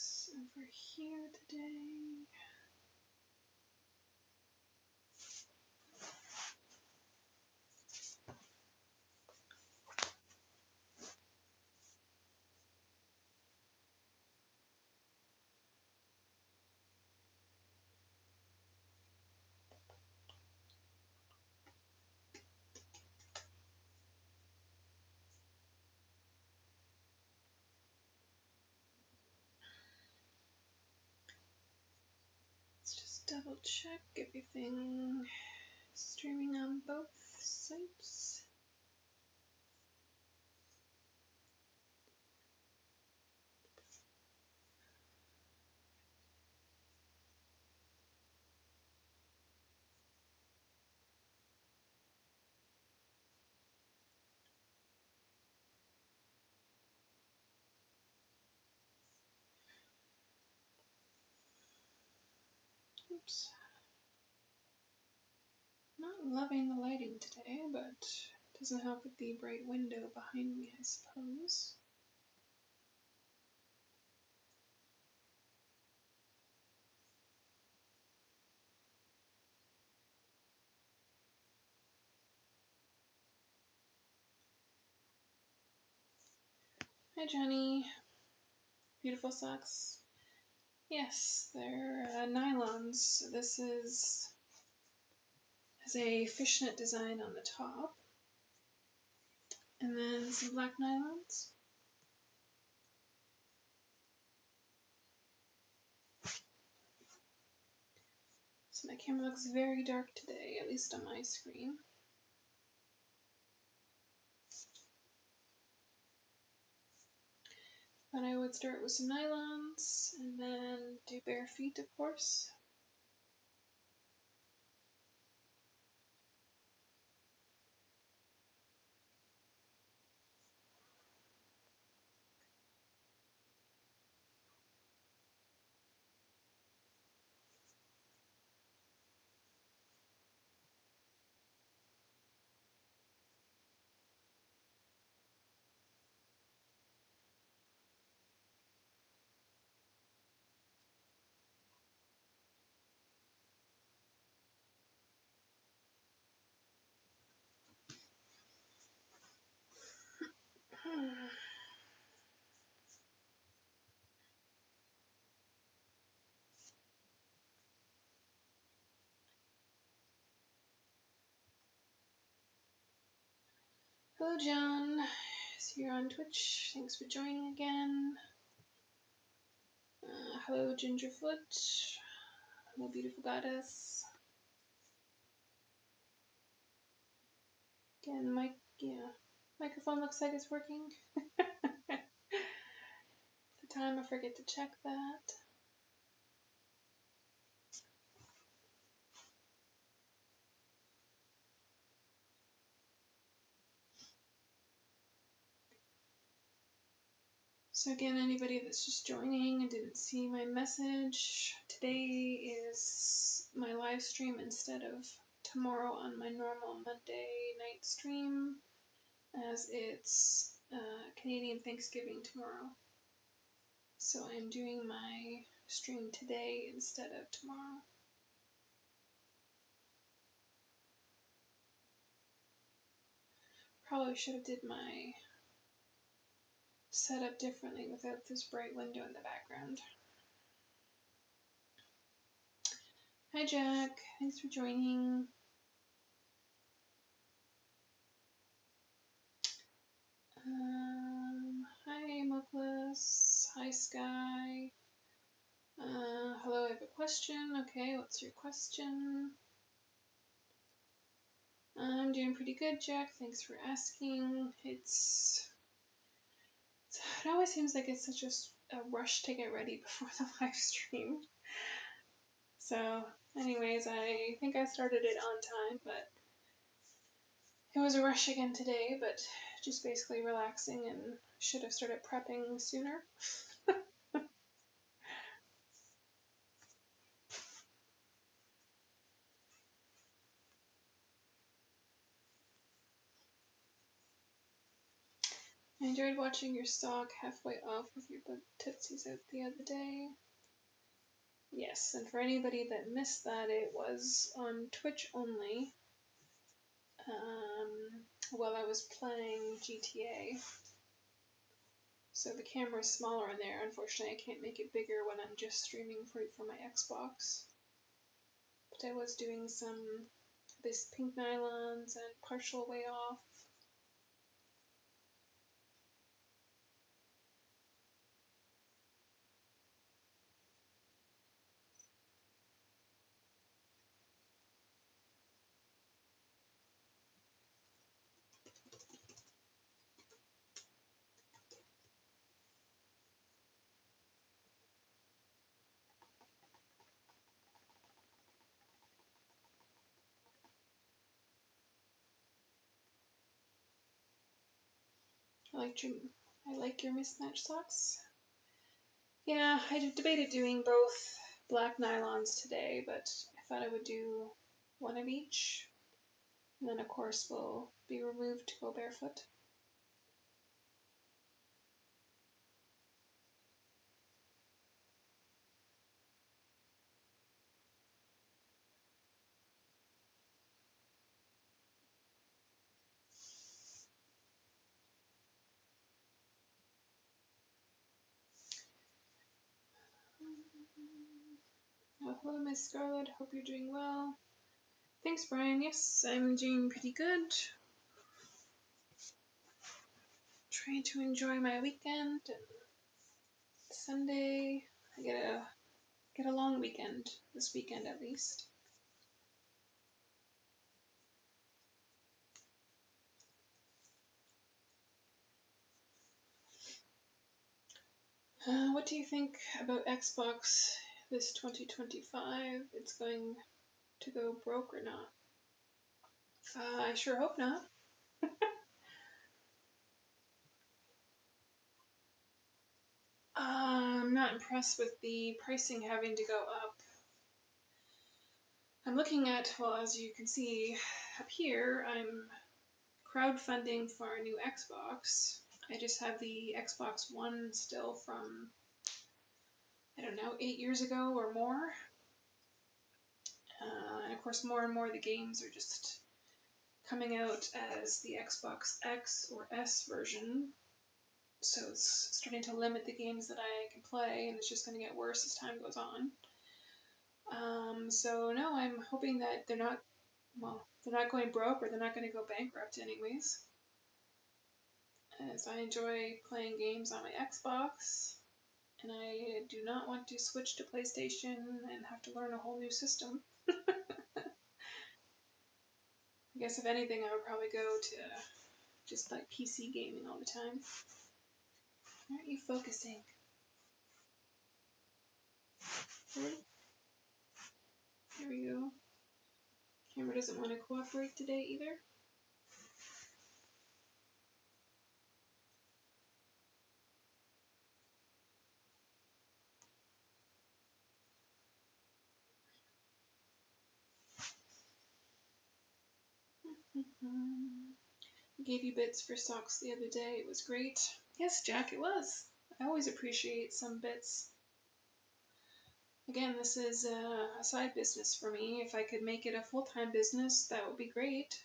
this over here today. Let's just double check everything streaming on both sites. Oops. Not loving the lighting today, but it doesn't help with the bright window behind me, I suppose. Hi, Jenny. Beautiful socks. Yes, they're nylons. This has a fishnet design on the top, and then some black nylons. So my camera looks very dark today, at least on my screen. But I would start with some nylons, and then do bare feet, of course. Hello, John. See you on Twitch. Thanks for joining again. Hello, Gingerfoot. Hello, beautiful goddess. Again, microphone looks like it's working. The time I forget to check that. So again, anybody that's just joining and didn't see my message, today is my live stream instead of tomorrow on my normal Monday night stream, as it's Canadian Thanksgiving tomorrow. So I'm doing my stream today instead of tomorrow. Probably should have did my setup differently without this bright window in the background. Hi Jack, thanks for joining. Hi Moklas, hi Sky. Hello, I have a question. Okay, what's your question? I'm doing pretty good, Jack. Thanks for asking. It always seems like it's such a rush to get ready before the live stream. So, anyways, I think I started it on time, but it was a rush again today, but just basically relaxing and should have started prepping sooner. I enjoyed watching your stock halfway off with your tootsies out the other day. Yes, and for anybody that missed that, it was on Twitch only. While I was playing GTA. So the camera is smaller in there. Unfortunately, I can't make it bigger when I'm just streaming for my Xbox. But I was doing some this pink nylons and partial way off. I like your mismatched socks. Yeah, I debated doing both black nylons today, but I thought I would do one of each. And then, of course, will be removed to go barefoot. Oh, hello, Miss Scarlett. Hope you're doing well. Thanks, Brian. Yes, I'm doing pretty good. Trying to enjoy my weekend. Sunday, I get a long weekend this weekend at least. What do you think about Xbox this 2025? It's going to go broke or not? I sure hope not. I'm not impressed with the pricing having to go up. I'm looking at, well, as you can see up here, I'm crowdfunding for a new Xbox. I just have the Xbox One still from, I don't know, 8 years ago or more. And of course, more and more the games are just coming out as the Xbox X or S version. So it's starting to limit the games that I can play, and it's just going to get worse as time goes on. So no, I'm hoping that they're not going broke or they're not going to go bankrupt anyways. As I enjoy playing games on my Xbox, and I do not want to switch to PlayStation and have to learn a whole new system. I guess if anything, I would probably go to just like PC gaming all the time. Why aren't you focusing? There we go. Camera doesn't want to cooperate today either. I gave you bits for socks the other day. It was great. Yes, Jack, it was. I always appreciate some bits. Again, this is a side business for me. If I could make it a full-time business, that would be great.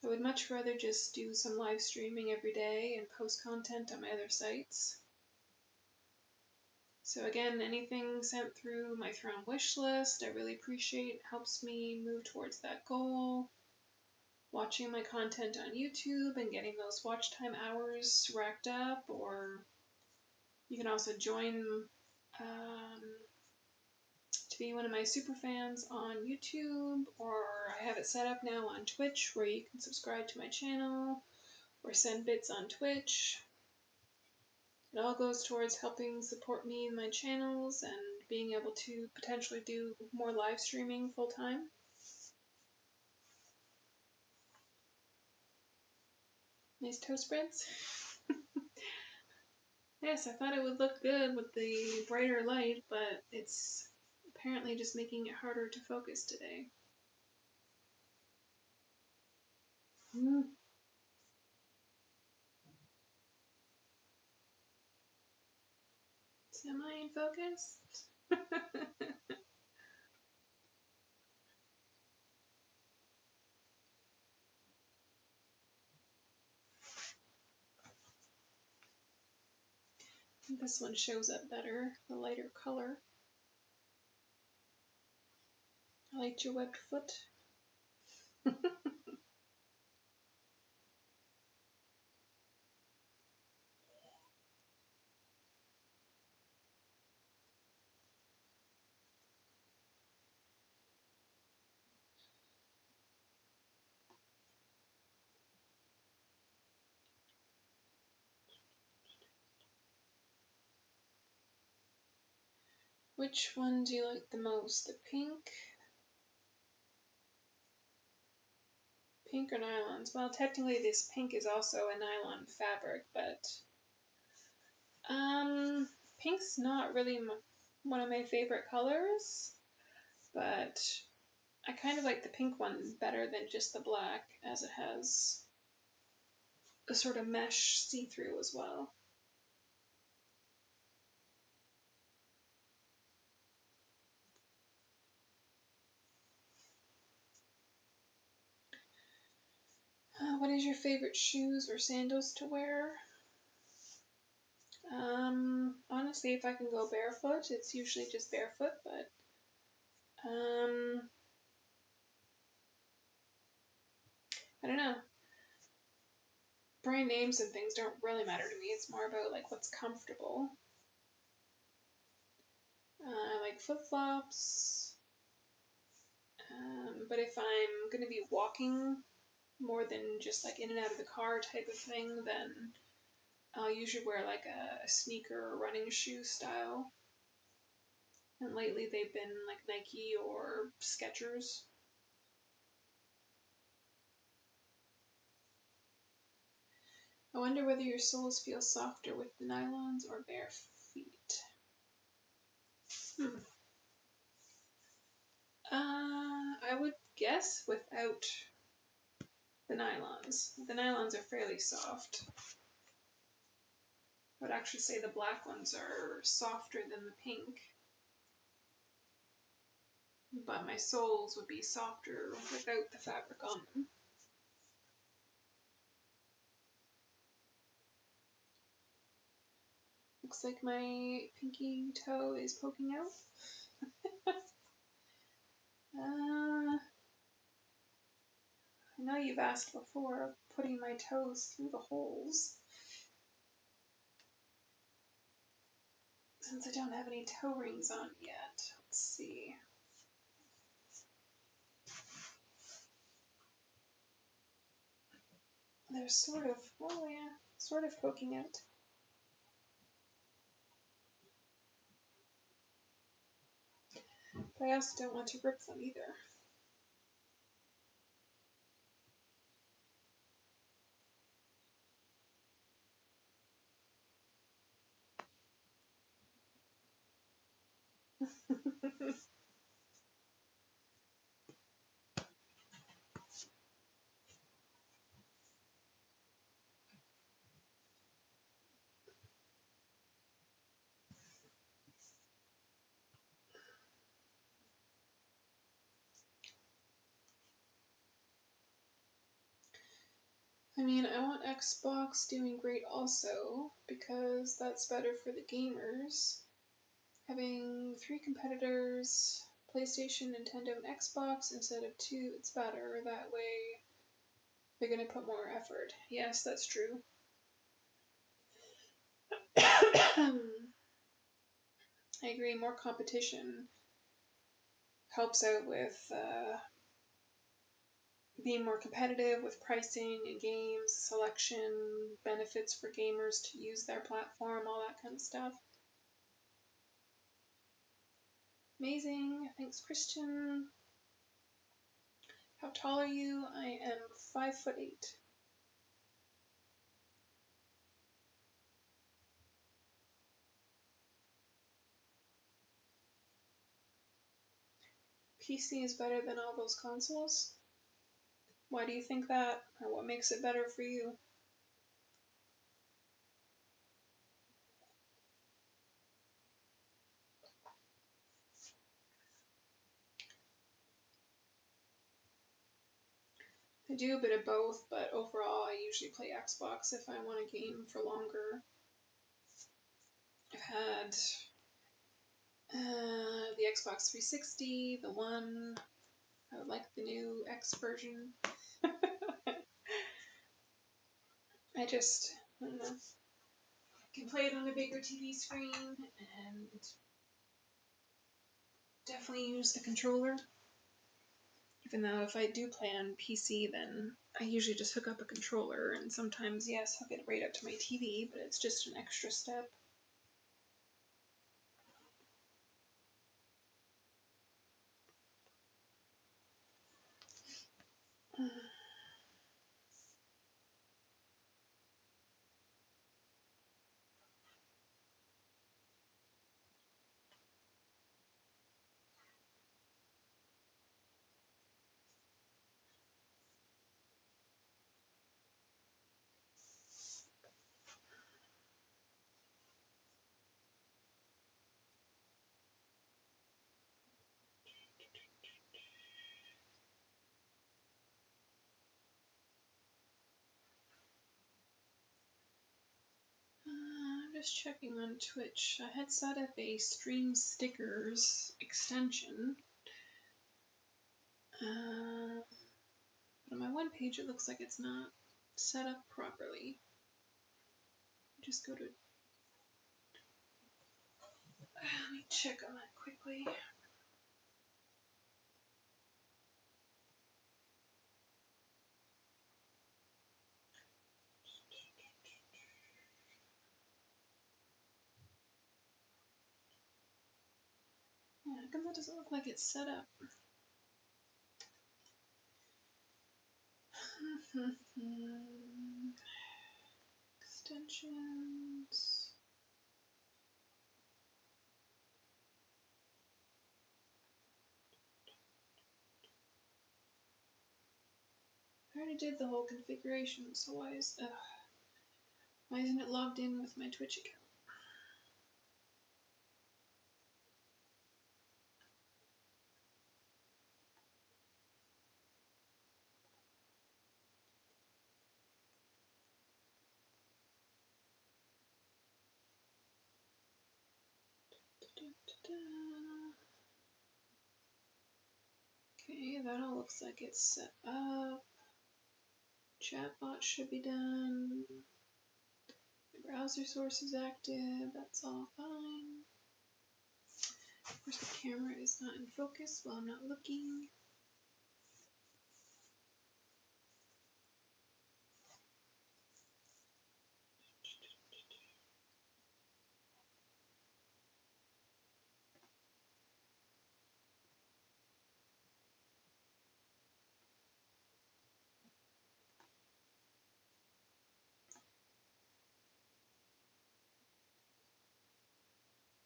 I would much rather just do some live streaming every day and post content on my other sites. So again, anything sent through my Throne wish list, I really appreciate. It helps me move towards that goal. Watching my content on YouTube and getting those watch time hours racked up, or you can also join to be one of my super fans on YouTube, or I have it set up now on Twitch where you can subscribe to my channel or send bits on Twitch. It all goes towards helping support me in my channels and being able to potentially do more live streaming full time. Nice toe spreads. Yes, I thought it would look good with the brighter light, but it's apparently just making it harder to focus today. Semi in focus. This one shows up better, the lighter color. I liked your webbed foot. Which one do you like the most? The pink? Pink or nylons? Well, technically this pink is also a nylon fabric, but pink's not really one of my favorite colors, but I kind of like the pink one better than just the black, as it has a sort of mesh see-through as well. What is your favorite shoes or sandals to wear? Honestly, if I can go barefoot, it's usually just barefoot, but I don't know. Brand names and things don't really matter to me. It's more about like what's comfortable. I like flip-flops, but if I'm gonna be walking more than just like in and out of the car type of thing, then I'll usually wear like a sneaker or running shoe style. And lately they've been like Nike or Skechers. I wonder whether your soles feel softer with the nylons or bare feet. I would guess without the nylons. The nylons are fairly soft. I would actually say the black ones are softer than the pink. But my soles would be softer without the fabric on them. Looks like my pinky toe is poking out. I know you've asked before of putting my toes through the holes. Since I don't have any toe rings on yet, let's see. They're sort of, oh yeah, sort of poking out. But I also don't want to rip them either. I mean, I want Xbox doing great also, because that's better for the gamers. Having 3 competitors, PlayStation, Nintendo, and Xbox instead of 2, it's better. That way, they're going to put more effort. Yes, that's true. I agree, more competition helps out with being more competitive with pricing and games, selection, benefits for gamers to use their platform, all that kind of stuff. Amazing. Thanks, Christian. How tall are you? I am 5'8". PC is better than all those consoles? Why do you think that? Or what makes it better for you? I do a bit of both, but overall I usually play Xbox if I want a game for longer. I've had the Xbox 360, the One. I would like the new X version. I don't know, can play it on a bigger TV screen and definitely use the controller. Even though if I do play on PC, then I usually just hook up a controller, and sometimes, yes, hook it right up to my TV, but it's just an extra step. I'm just checking on Twitch. I had set up a stream stickers extension. But on my one page it looks like it's not set up properly. Just go to... Let me check on that quickly. Yeah, how come that doesn't look like it's set up? Extensions. I already did the whole configuration, so why isn't it logged in with my Twitch account? Okay, that all looks like it's set up. Chatbot should be done. The browser source is active. That's all fine. Of course, the camera is not in focus while I'm not looking.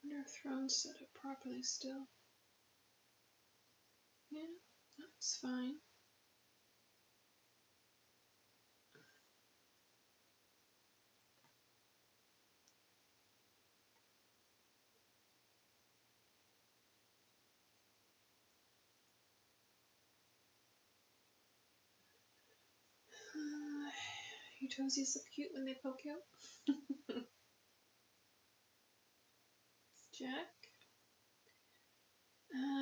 I wonder if Throne's set up properly still. Yeah, that's fine. Your toesies look cute when they poke out. Jack?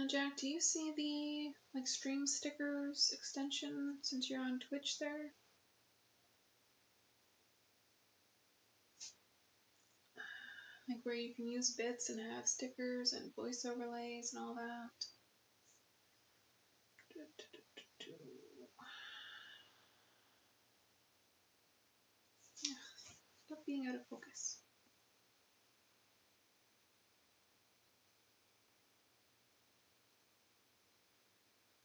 Jack, do you see the stream stickers extension since you're on Twitch there? Like where you can use bits and have stickers and voice overlays and all that. Stop being out of focus.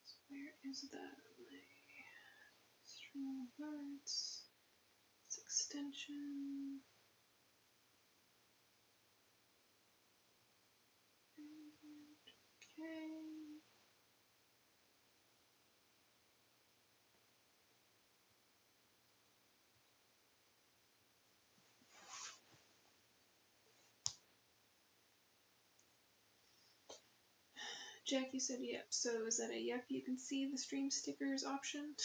So where is that? Stream alerts. It's extension. Okay. Jackie said yep. So is that a yep? You can see the stream stickers option?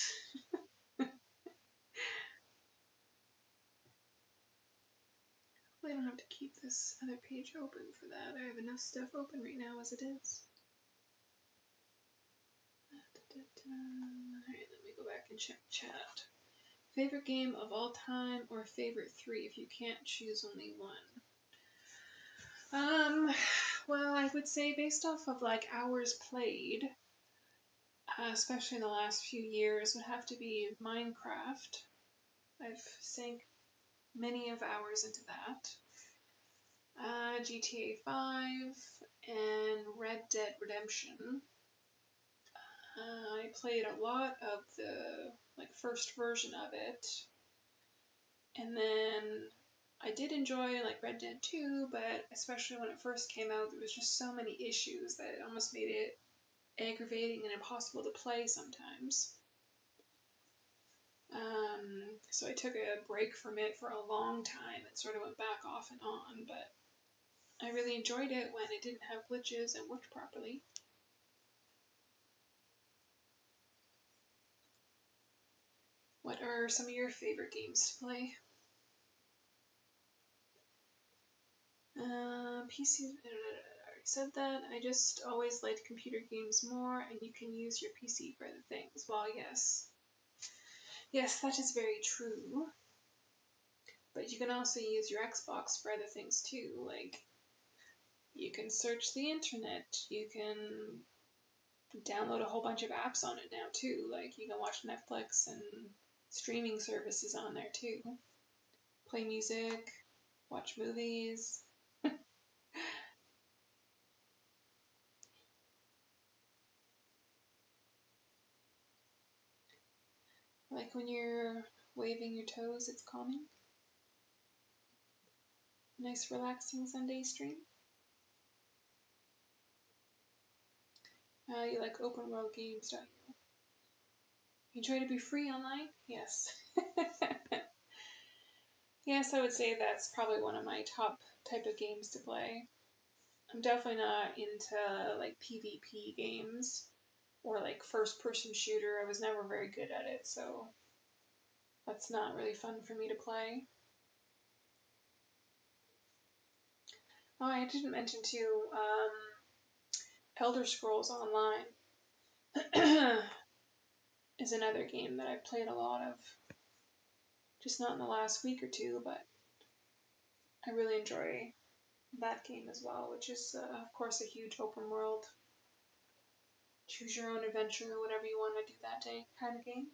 have to keep this other page open for that. I have enough stuff open right now as it is. Alright, let me go back and check chat. Favorite game of all time or favorite 3 if you can't choose only one? Well, I would say based off of like hours played, especially in the last few years, would have to be Minecraft. I've sank many of hours into that. GTA 5 and Red Dead Redemption. I played a lot of the like first version of it, and then I did enjoy like Red Dead 2, but especially when it first came out, there was just so many issues that it almost made it aggravating and impossible to play sometimes. So I took a break from it for a long time and sort of went back off and on, but I really enjoyed it when it didn't have glitches and worked properly. What are some of your favorite games to play? PC, I already said that. I just always liked computer games more, and you can use your PC for other things. Well, yes. Yes, that is very true. But you can also use your Xbox for other things too. Like, you can search the internet. You can download a whole bunch of apps on it now too. Like, you can watch Netflix and streaming services on there too. Play music, watch movies. Like when you're waving your toes, it's calming. Nice relaxing Sunday stream. You like open world games, don't you? You try to be free online? Yes. Yes, I would say that's probably one of my top type of games to play. I'm definitely not into like PvP games or like first person shooter. I was never very good at it, so that's not really fun for me to play. Oh, I didn't mention too, Elder Scrolls Online is another game that I've played a lot of. Just not in the last week or two, but I really enjoy that game as well, which is, of course, a huge open world, choose your own adventure, whatever you want to do that day kind of game.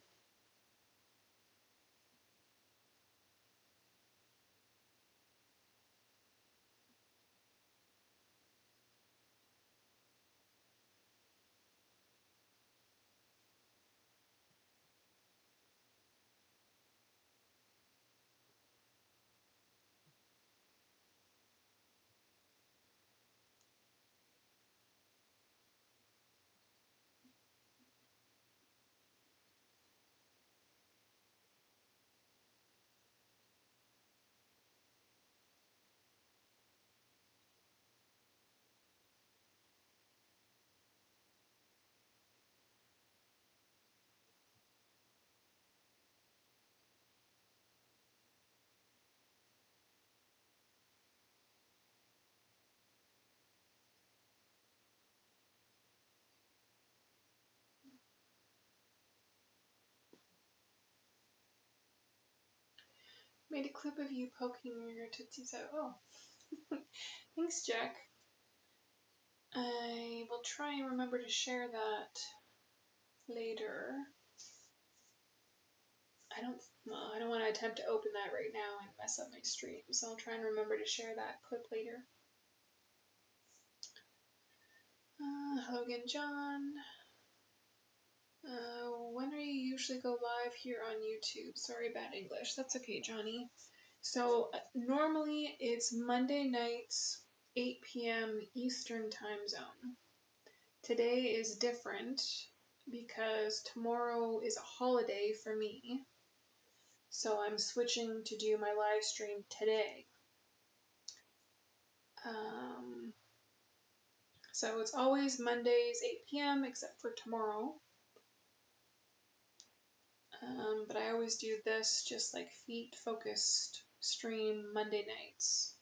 Made a clip of you poking your tootsies out. Oh, thanks, Jack. I will try and remember to share that later. I don't want to attempt to open that right now and mess up my stream, so I'll try and remember to share that clip later. Hello again, John. When do you usually go live here on YouTube? Sorry, bad English. That's okay, Johnny. So normally it's Monday nights, 8 p.m. Eastern time zone. Today is different because tomorrow is a holiday for me. So I'm switching to do my live stream today. So it's always Mondays, 8 p.m. except for tomorrow. But I always do this just like feet focused stream Monday nights.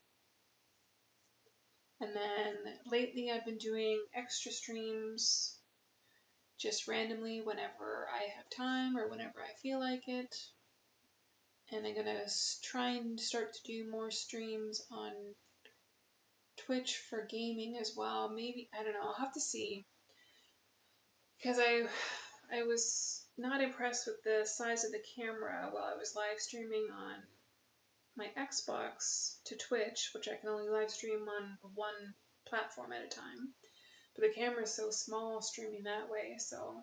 And then lately I've been doing extra streams just randomly whenever I have time or whenever I feel like it. And I'm going to try and start to do more streams on Twitch for gaming as well. Maybe, I don't know, I'll have to see. Because I was not impressed with the size of the camera while I was live streaming on my Xbox to Twitch, which I can only live stream on one platform at a time. But the camera is so small streaming that way, so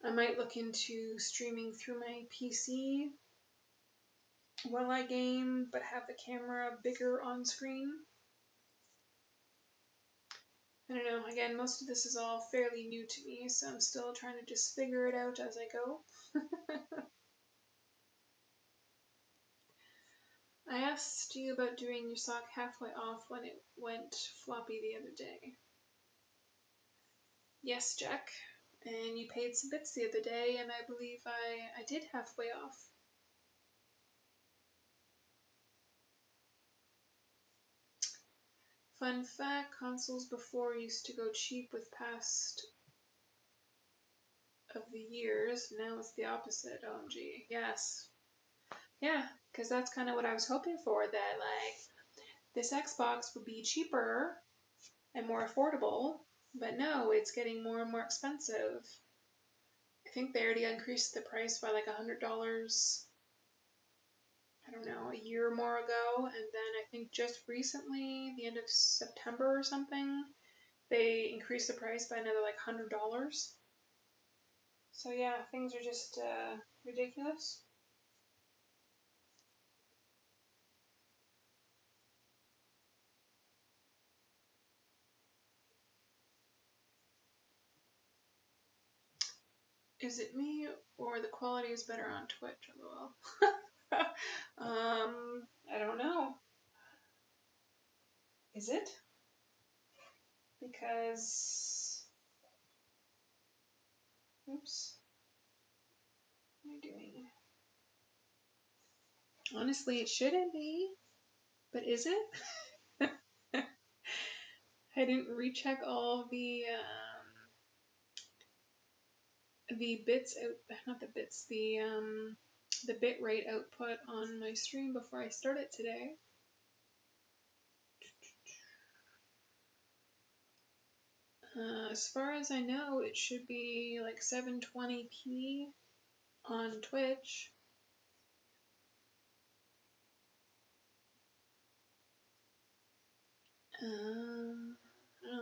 I might look into streaming through my PC while I game, but have the camera bigger on screen. I don't know, again, most of this is all fairly new to me, so I'm still trying to just figure it out as I go. I asked you about doing your sock halfway off when it went floppy the other day. Yes, Jack. And you paid some bits the other day, and I believe I did halfway off. Fun fact, consoles before used to go cheap with past of the years. Now it's the opposite. OMG. Yes. Yeah, because that's kind of what I was hoping for, that like this Xbox would be cheaper and more affordable, but no, it's getting more and more expensive. I think they already increased the price by like $100, I don't know, a year or more ago, and then I think just recently, the end of September or something, they increased the price by another like $100. So yeah, things are just ridiculous. Is it me or the quality is better on Twitch? LOL. I don't know. Is it? Because, oops, what am I doing? Honestly, it shouldn't be, but is it? I didn't recheck all the bits out, not the bits, the bit rate output on my stream before I started today. As far as I know, it should be like 720p on Twitch.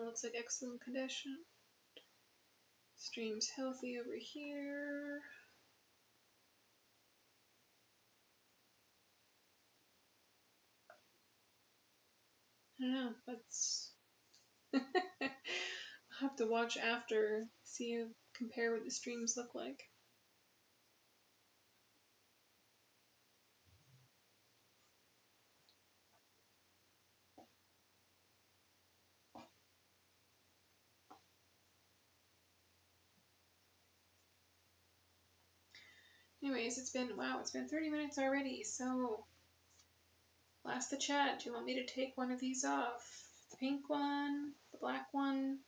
Looks like excellent condition. Stream's healthy over here. I don't know, that's I'll have to watch after, see, compare what the streams look like. Anyways, it's been 30 minutes already, so I'll ask the chat, do you want me to take one of these off? The pink one, the black one?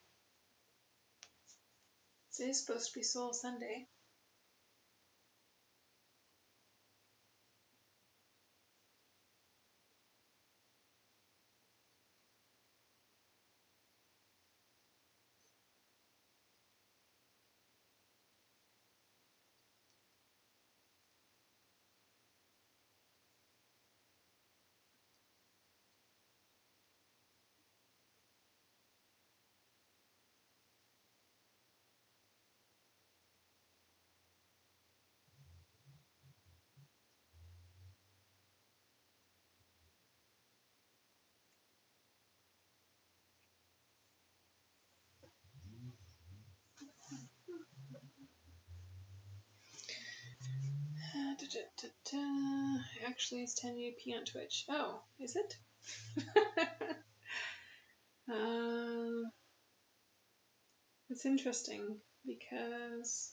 Today's supposed to be Soul Sunday. Actually, it's 1080p on Twitch. Oh, is it? It's interesting because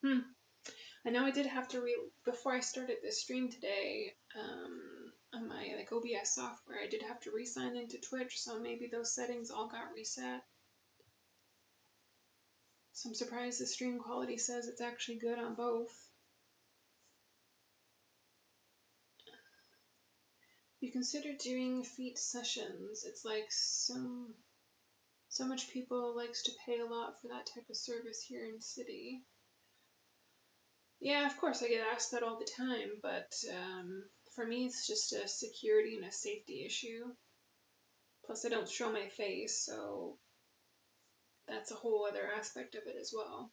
I know I did have to before I started this stream today. on my like OBS software, I did have to re-sign into Twitch, so maybe those settings all got reset. So I'm surprised the stream quality says it's actually good on both. You consider doing feet sessions. It's like so much people likes to pay a lot for that type of service here in the city. Yeah, of course I get asked that all the time, but for me it's just a security and a safety issue. Plus I don't show my face, so that's a whole other aspect of it as well.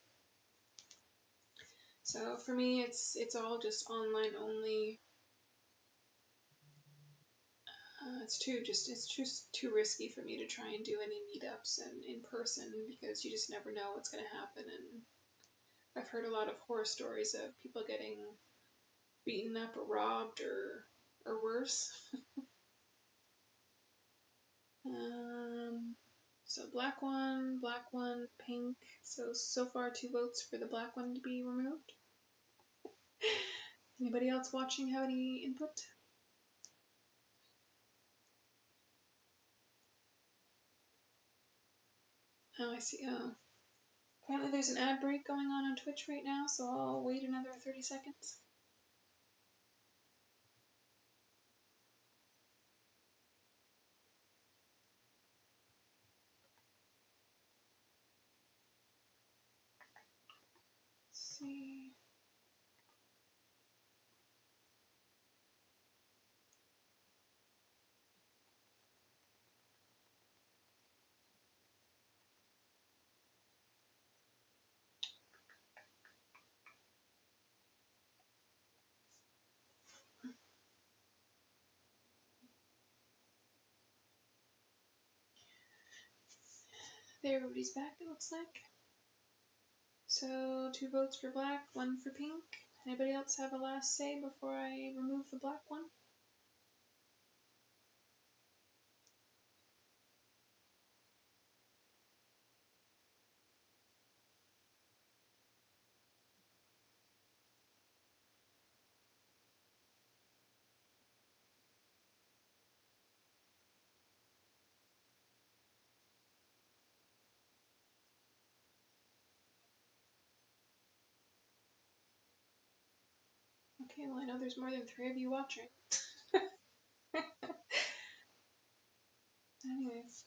So for me it's all just online only. It's just too risky for me to try and do any meetups and in person because you just never know what's going to happen. And I've heard a lot of horror stories of people getting beaten up or robbed or worse. So black one, pink. So far 2 votes for the black one to be removed. Anybody else watching have any input? Oh, I see. Oh. Apparently there's an ad break going on Twitch right now, so I'll wait another 30 seconds. Let's see. There, everybody's back, it looks like. So 2 votes for black, 1 for pink. Anybody else have a last say before I remove the black one? Okay, well I know there's more than 3 of you watching. Anyways.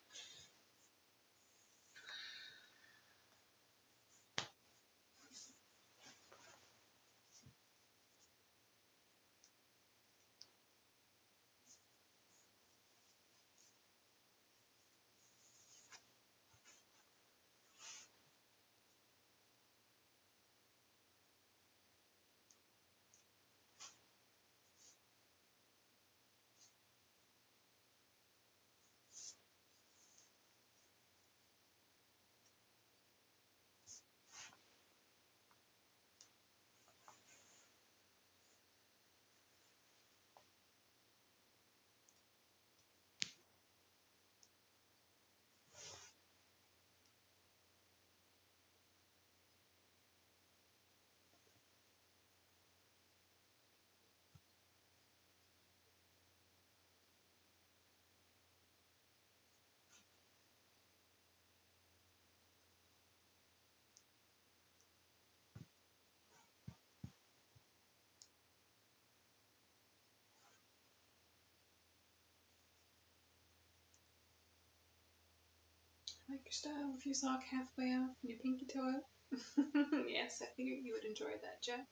I like your style with your sock halfway off and your pinky toe out. Yes, I figured you would enjoy that, Jack.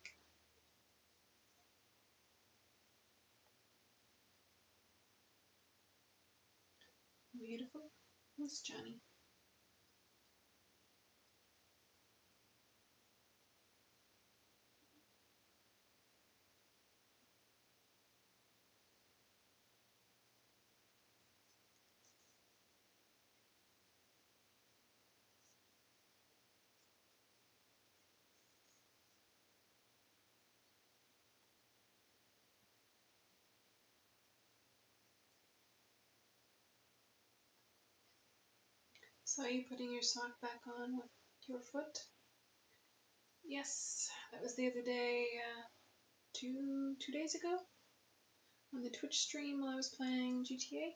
Beautiful. Who's Johnny? So are you putting your sock back on with your foot? Yes, that was the other day, 2 days ago. on the Twitch stream while I was playing GTA.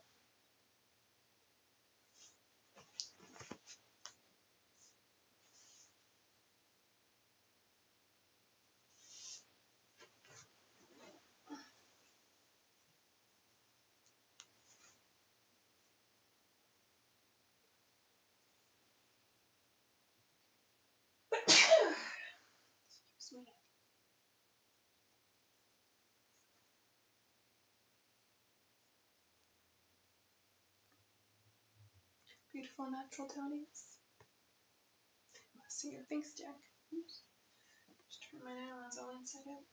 Excuse me. Beautiful natural tonies. Let's see here. Thanks, Jack. Oops. Just turn my nylons all inside out.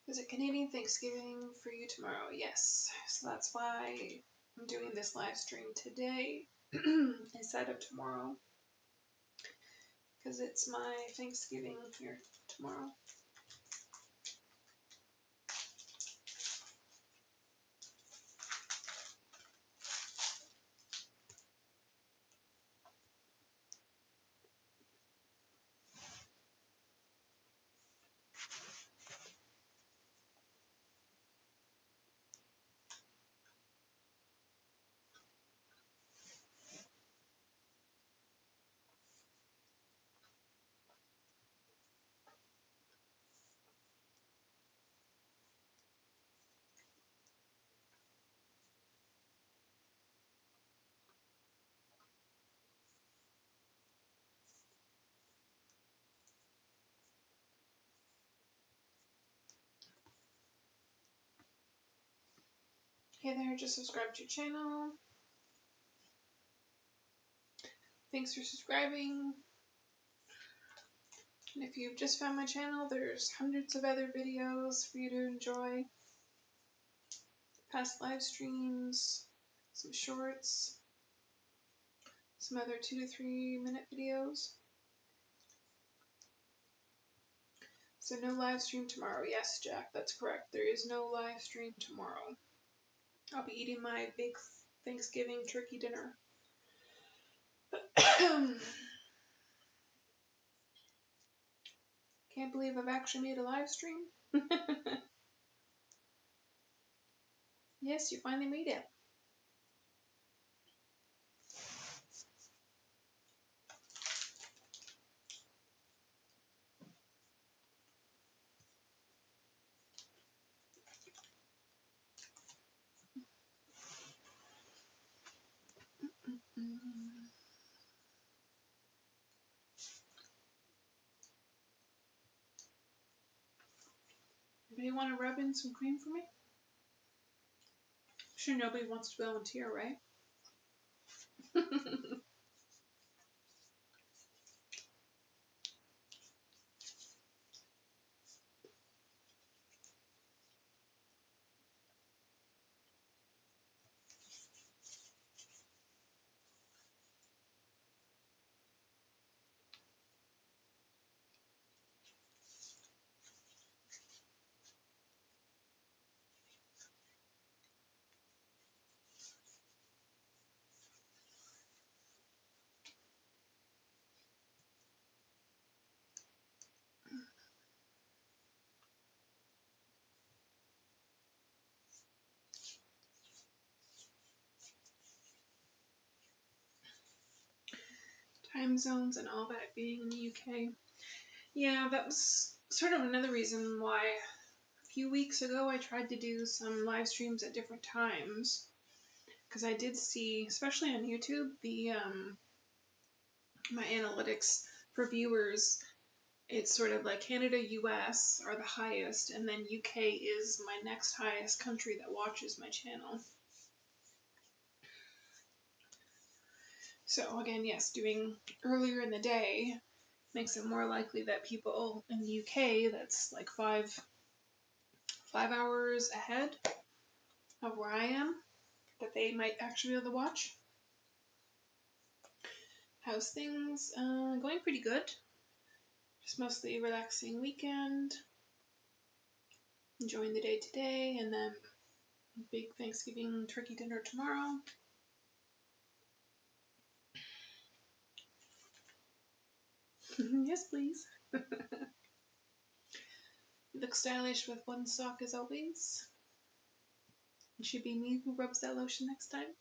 Is it Canadian Thanksgiving for you tomorrow? Yes. So that's why I'm doing this live stream today instead of tomorrow. Because it's my Thanksgiving here tomorrow. Hey there, just subscribe to your channel. Thanks for subscribing. And if you've just found my channel, there's hundreds of other videos for you to enjoy. Past live streams, some shorts, some other 2 to 3 minute videos. So no live stream tomorrow. Yes, Jack, that's correct. There is no live stream tomorrow. I'll be eating my big Thanksgiving turkey dinner. Can't believe I've actually made a live stream. Yes, you finally made it. Anybody want to rub in some cream for me? Sure, nobody wants to volunteer, right? Time zones and all that being in the UK. Yeah, that was sort of another reason why a few weeks ago I tried to do some live streams at different times. Because I did see, especially on YouTube, the my analytics for viewers, it's sort of like Canada, US are the highest, and then UK is my next highest country that watches my channel. So again, yes, doing earlier in the day makes it more likely that people in the UK, that's like five hours ahead of where I am, that they might actually be able to watch. How's things? Going pretty good. Just mostly relaxing weekend. Enjoying the day today, and then big Thanksgiving turkey dinner tomorrow. Yes, please. Look stylish with one sock as always. It should be me who rubs that lotion next time.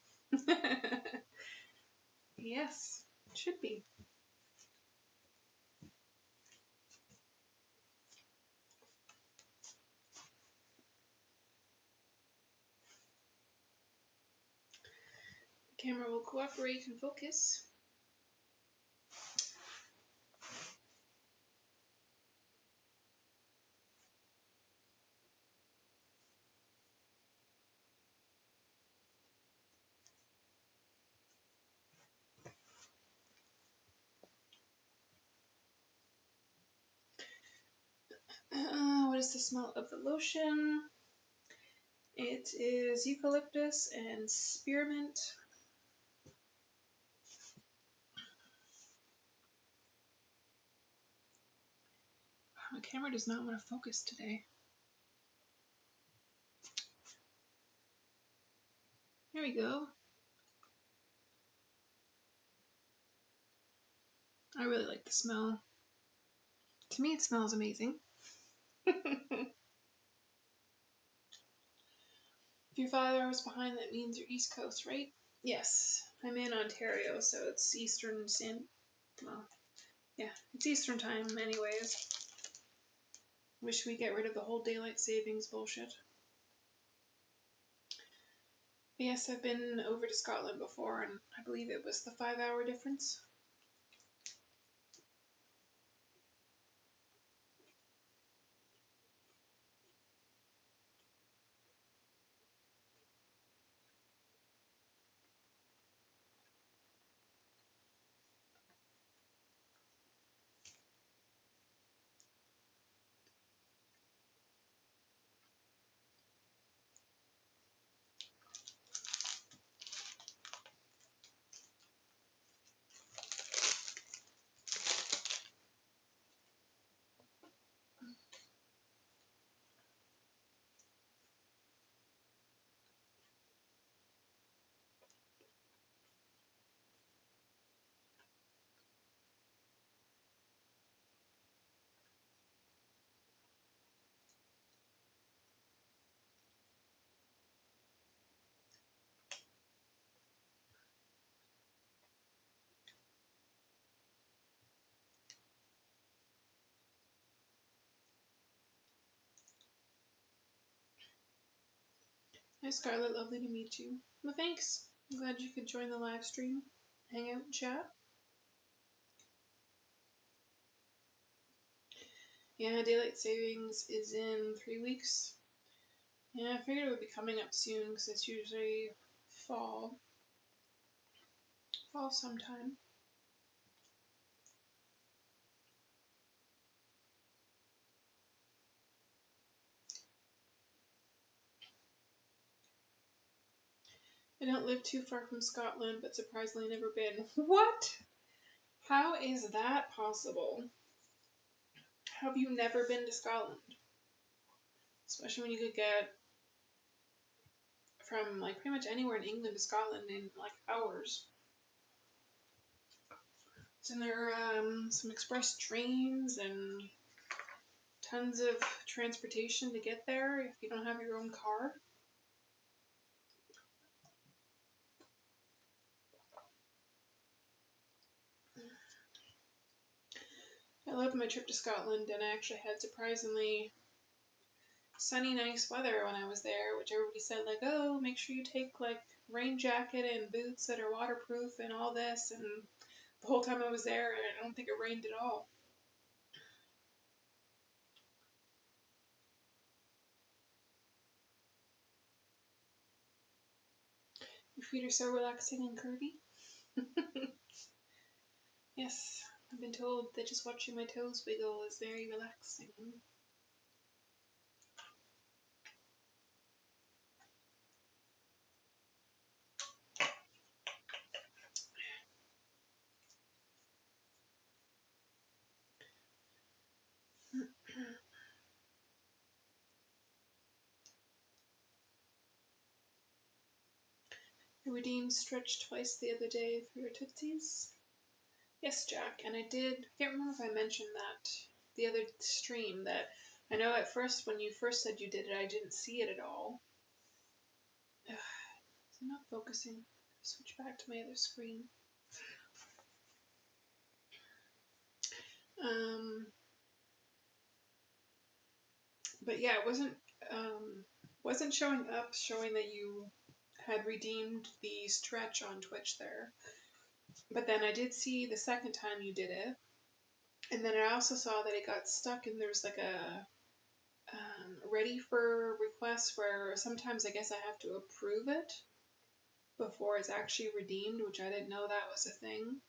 Yes, it should be. The camera will cooperate and focus. What is the smell of the lotion? It is eucalyptus and spearmint. My camera does not want to focus today. There we go. I really like the smell. To me, it smells amazing. If you're 5 hours behind, that means you're East Coast, right? Yes. I'm in Ontario, so it's Eastern well, yeah, it's Eastern time anyways. Wish we get rid of the whole daylight savings bullshit. But yes, I've been over to Scotland before, and I believe it was the 5 hour difference. Hi Scarlett, lovely to meet you. Well, thanks. I'm glad you could join the live stream, hang out and chat. Yeah, daylight savings is in 3 weeks. Yeah, I figured it would be coming up soon because it's usually fall sometime. I don't live too far from Scotland, but surprisingly never been. What? How is that possible? Have you never been to Scotland? Especially when you could get from like pretty much anywhere in England to Scotland in like hours. And there are some express trains and tons of transportation to get there if you don't have your own car. I loved my trip to Scotland, and I actually had surprisingly sunny, nice weather when I was there, which everybody said like, oh, make sure you take like rain jacket and boots that are waterproof and all this. And the whole time I was there, I don't think it rained at all. Your feet are so relaxing and curvy. Yes, I've been told that just watching my toes wiggle is very relaxing. I redeemed stretch twice the other day for your tootsies. Yes, Jack, and I did. I can't remember if I mentioned that the other stream. That I know at first when you first said you did it, I didn't see it at all. Ugh, is it not focusing? Switch back to my other screen. But yeah, it wasn't showing up, showing that you had redeemed the stretch on Twitch there. But then I did see the second time you did it, and then I also saw that it got stuck, and there's like a ready for requests where sometimes I guess I have to approve it before it's actually redeemed, which I didn't know that was a thing.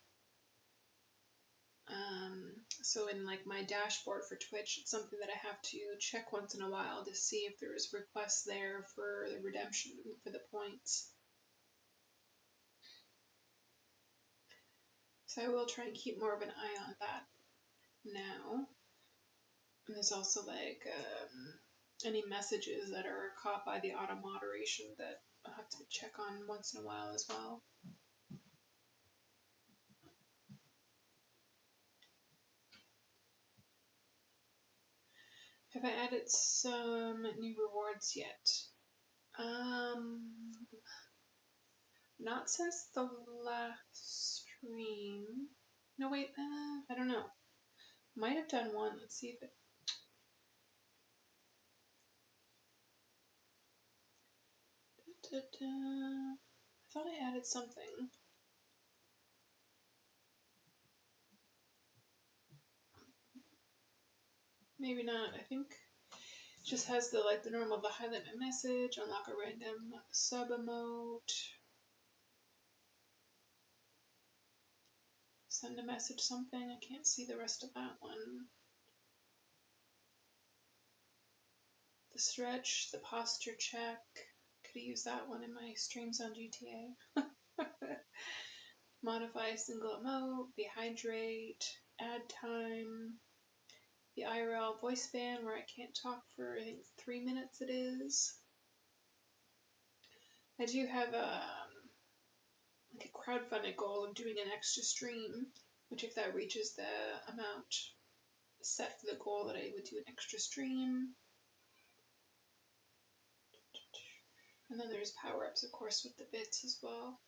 So in like my dashboard for Twitch, it's something that I have to check once in a while to see if there's requests there for the redemption for the points. So I will try and keep more of an eye on that now. And there's also like any messages that are caught by the auto moderation that I'll have to check on once in a while as well. Have I added some new rewards yet? Not since the last stream. No, wait, I don't know. Might have done one. Let's see if it. I thought I added something. Maybe not. I think it just has the like the normal, the highlight my message, unlock a random sub emote, send a message something. I can't see the rest of that one. The stretch, the posture check. Could have used that one in my streams on GTA. Modify a single emote, dehydrate, add time, the IRL voice ban where I can't talk for I think 3 minutes it is. I do have like a crowdfunded goal of doing an extra stream, which if that reaches the amount set for the goal that I would do an extra stream. And then there's power-ups, of course, with the bits as well.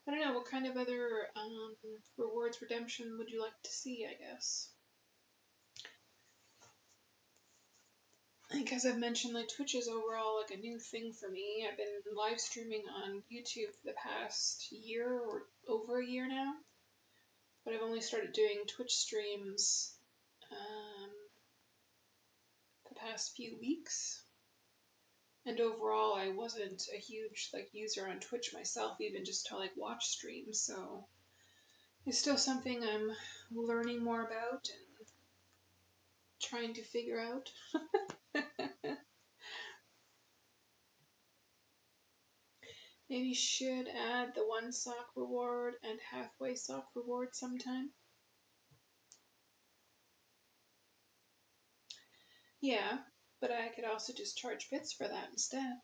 I don't know, what kind of other rewards redemption would you like to see, I guess? I think as I've mentioned, like Twitch is overall like a new thing for me. I've been live streaming on YouTube for the past year or over a year now. But I've only started doing Twitch streams the past few weeks. And overall, I wasn't a huge like user on Twitch myself, even just to like watch streams. So it's still something I'm learning more about and trying to figure out. Maybe should add the 1 sock reward and halfway sock reward sometime. Yeah, but I could also just charge bits for that instead.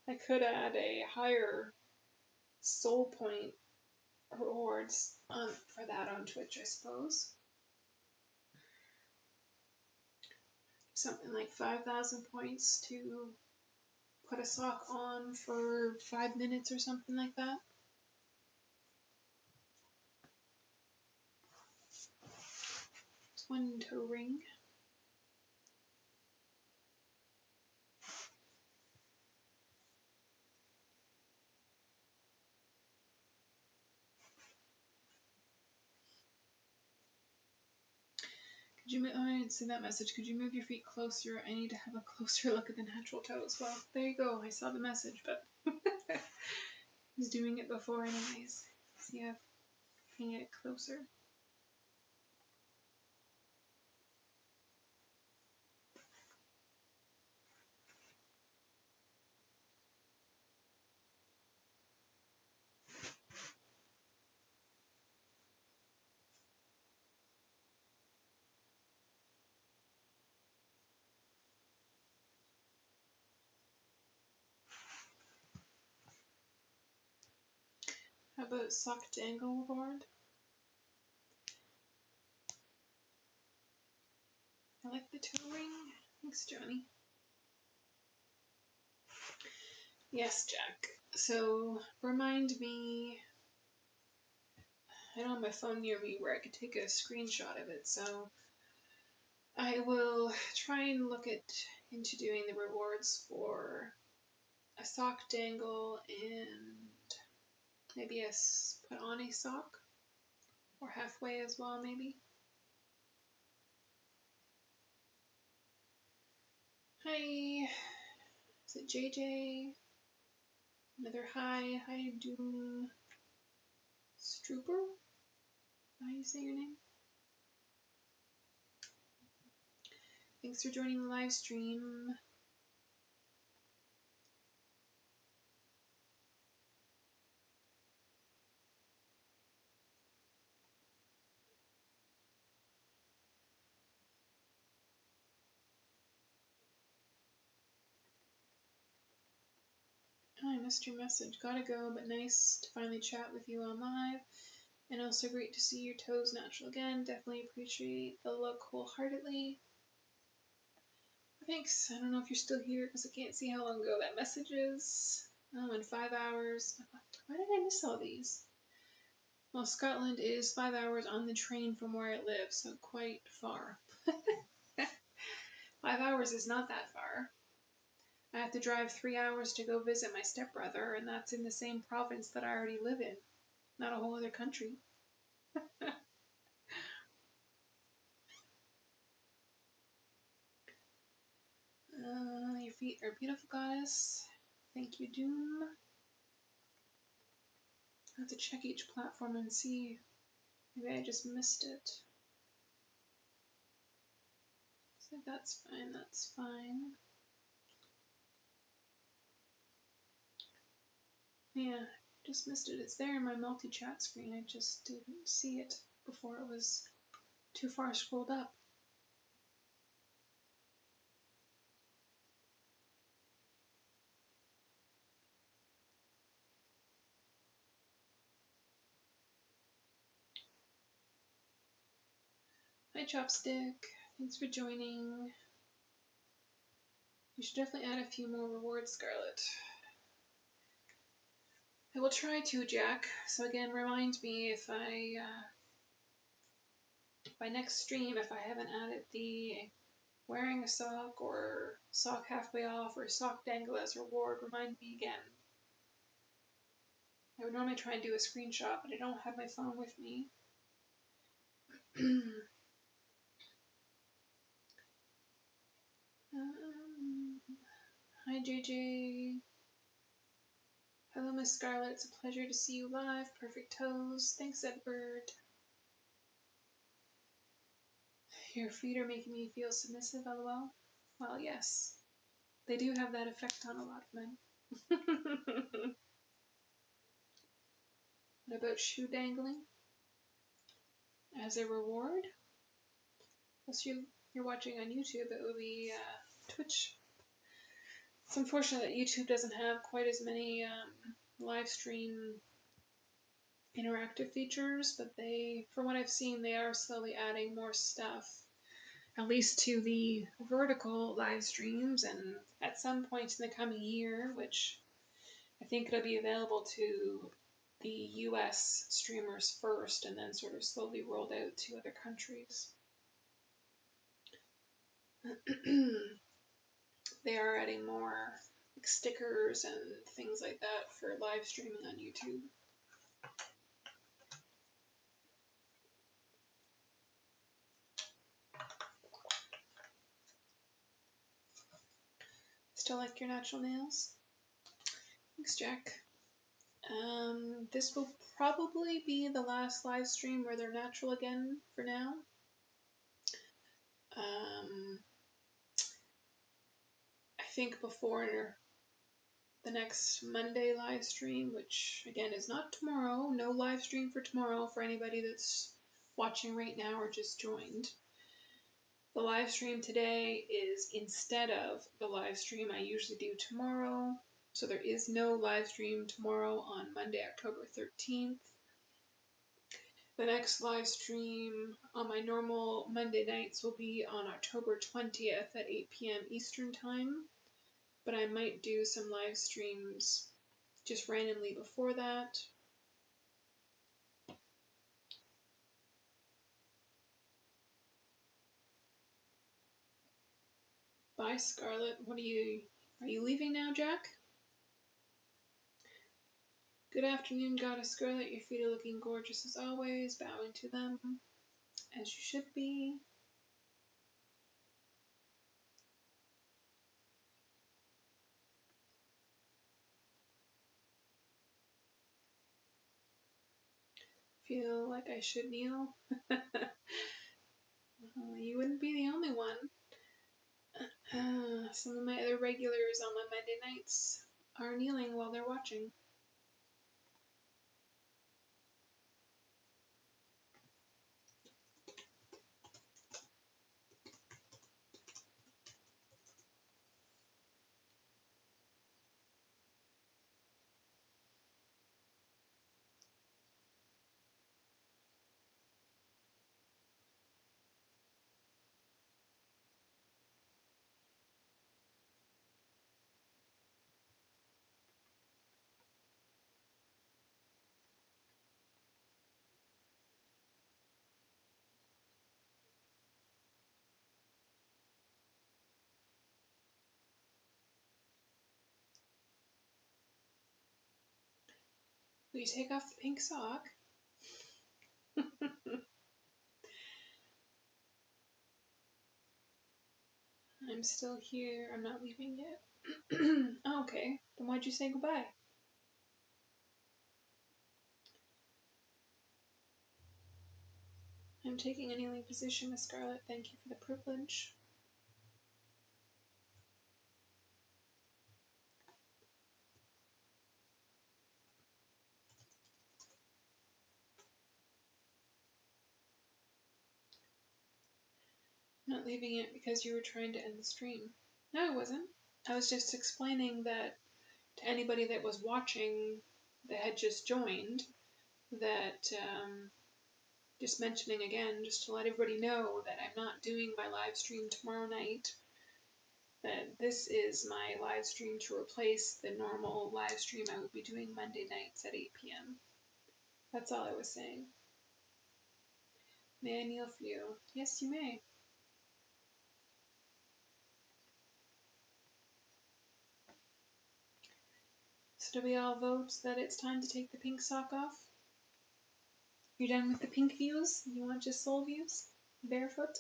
I could add a higher soul point rewards for that on Twitch, I suppose. Something like 5,000 points to put a sock on for 5 minutes or something like that. It's one toe ring. Could you move? Oh, I didn't see that message. Could you move your feet closer? I need to have a closer look at the natural toes. Well, there you go. I saw the message, but I was doing it before anyways. See, I'm bringing it closer. How about sock dangle board? I like the toe ring. Thanks, Johnny. Yes, Jack. So, remind me. I don't have my phone near me where I could take a screenshot of it, so I will try and look into doing the rewards for a sock dangle and maybe put on a sock or halfway as well, maybe. Hi, is it JJ? Another hi. Hi, Doom Strooper? How do you say your name? Thanks for joining the live stream. Oh, I missed your message. Gotta go, but nice to finally chat with you on live. And also great to see your toes natural again. Definitely appreciate the look wholeheartedly. Thanks. I don't know if you're still here because I can't see how long ago that message is. Oh, in 5 hours. Why did I miss all these? Well, Scotland is 5 hours on the train from where I live, so quite far. 5 hours is not that far. I have to drive 3 hours to go visit my stepbrother, and that's in the same province that I already live in. Not a whole other country. Your feet are beautiful, goddess. Thank you, Doom. I have to check each platform and see. Maybe I just missed it. So that's fine, that's fine. Yeah, just missed it. It's there in my multi-chat screen. I just didn't see it before it was too far scrolled up. Hi, Chopstick. Thanks for joining. You should definitely add a few more rewards, Scarlett. I will try to, Jack. So again, remind me if by next stream, if I haven't added the wearing a sock or sock halfway off or sock dangle as reward, remind me again. I would normally try and do a screenshot, but I don't have my phone with me. Hi, JJ. Hello, Miss Scarlett. It's a pleasure to see you live. Perfect toes. Thanks, Edward. Your feet are making me feel submissive, lol. Well, yes. They do have that effect on a lot of men. What about shoe dangling? As a reward? Unless you're watching on YouTube, it would be Twitch. It's unfortunate that YouTube doesn't have quite as many live stream interactive features, but from what I've seen, they are slowly adding more stuff, at least to the vertical live streams, and at some point in the coming year, which I think it'll be available to the US streamers first, and then sort of slowly rolled out to other countries. They are adding more stickers and things like that for live streaming on YouTube. Still like your natural nails? Thanks, Jack. This will probably be the last live stream where they're natural again for now. I think before the next Monday live stream, which again is not tomorrow, no live stream for tomorrow for anybody that's watching right now or just joined. The live stream today is instead of the live stream I usually do tomorrow. So there is no live stream tomorrow on Monday, October 13th. The next live stream on my normal Monday nights will be on October 20th at 8 p.m. Eastern Time. But I might do some live streams just randomly before that. Bye, Scarlett. Are you leaving now, Jack? Good afternoon, Goddess Scarlett. Your feet are looking gorgeous as always. Bowing to them, as you should be. Feel like I should kneel? You wouldn't be the only one. Some of my other regulars on my Monday nights are kneeling while they're watching. Will you take off the pink sock? I'm still here. I'm not leaving yet. Oh, okay. Then why'd you say goodbye? I'm taking a kneeling position, Miss Scarlett. Thank you for the privilege. Not leaving it because you were trying to end the stream. No, I wasn't. I was just explaining that to anybody that was watching that had just joined, that just mentioning again, just to let everybody know that I'm not doing my live stream tomorrow night, that this is my live stream to replace the normal live stream I would be doing Monday nights at 8 p.m. That's all I was saying. May I kneel for you? Yes, you may. So do we all vote that it's time to take the pink sock off? You're done with the pink views? You want just soul views? Barefoot?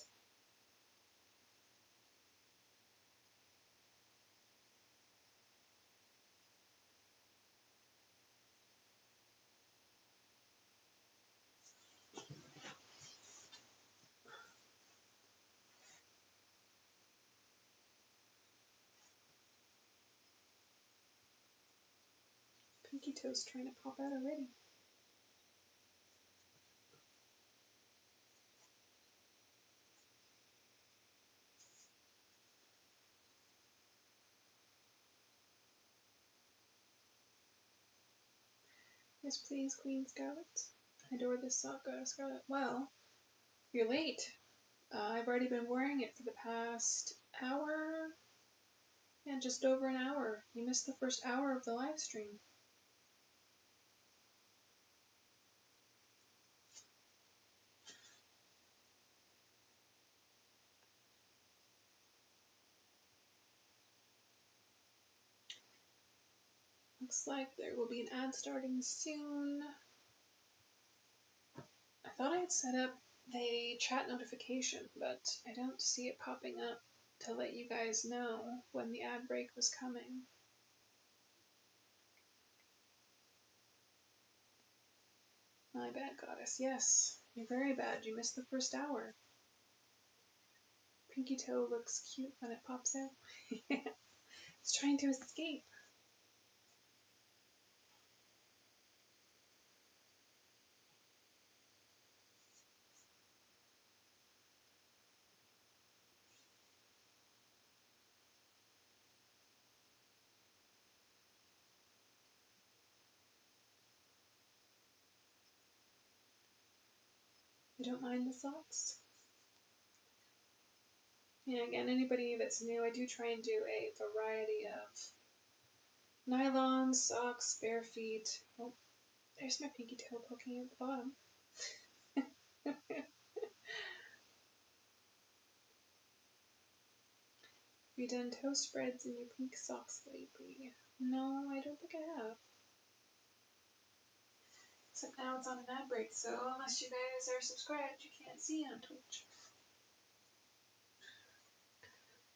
Pinky toe's trying to pop out already. Yes, please, Queen Scarlett. I adore this sock, Scarlett. Well, you're late. I've already been wearing it for the past hour. Yeah, just over an hour. You missed the first hour of the live stream. Looks like there will be an ad starting soon. I thought I had set up the chat notification, but I don't see it popping up. to let you guys know when the ad break was coming. My bad, goddess. Yes, you're very bad. You missed the first hour. Pinky toe looks cute when it pops out. It's trying to escape. You don't mind the socks? Yeah, again, anybody that's new, I do try and do a variety of nylon socks, bare feet. Oh, there's my pinky toe poking at the bottom. Have you done toe spreads in your pink socks lately? No, I don't think I have. Except now it's on an ad break, so unless you guys are subscribed, you can't see on Twitch.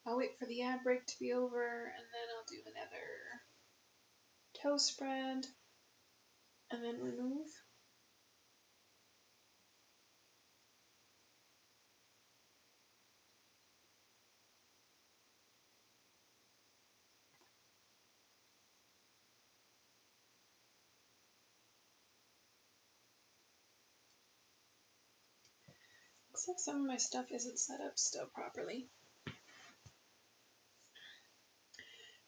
I'll wait for the ad break to be over, and then I'll do another toe spread, and then remove. Except some of my stuff isn't set up still properly.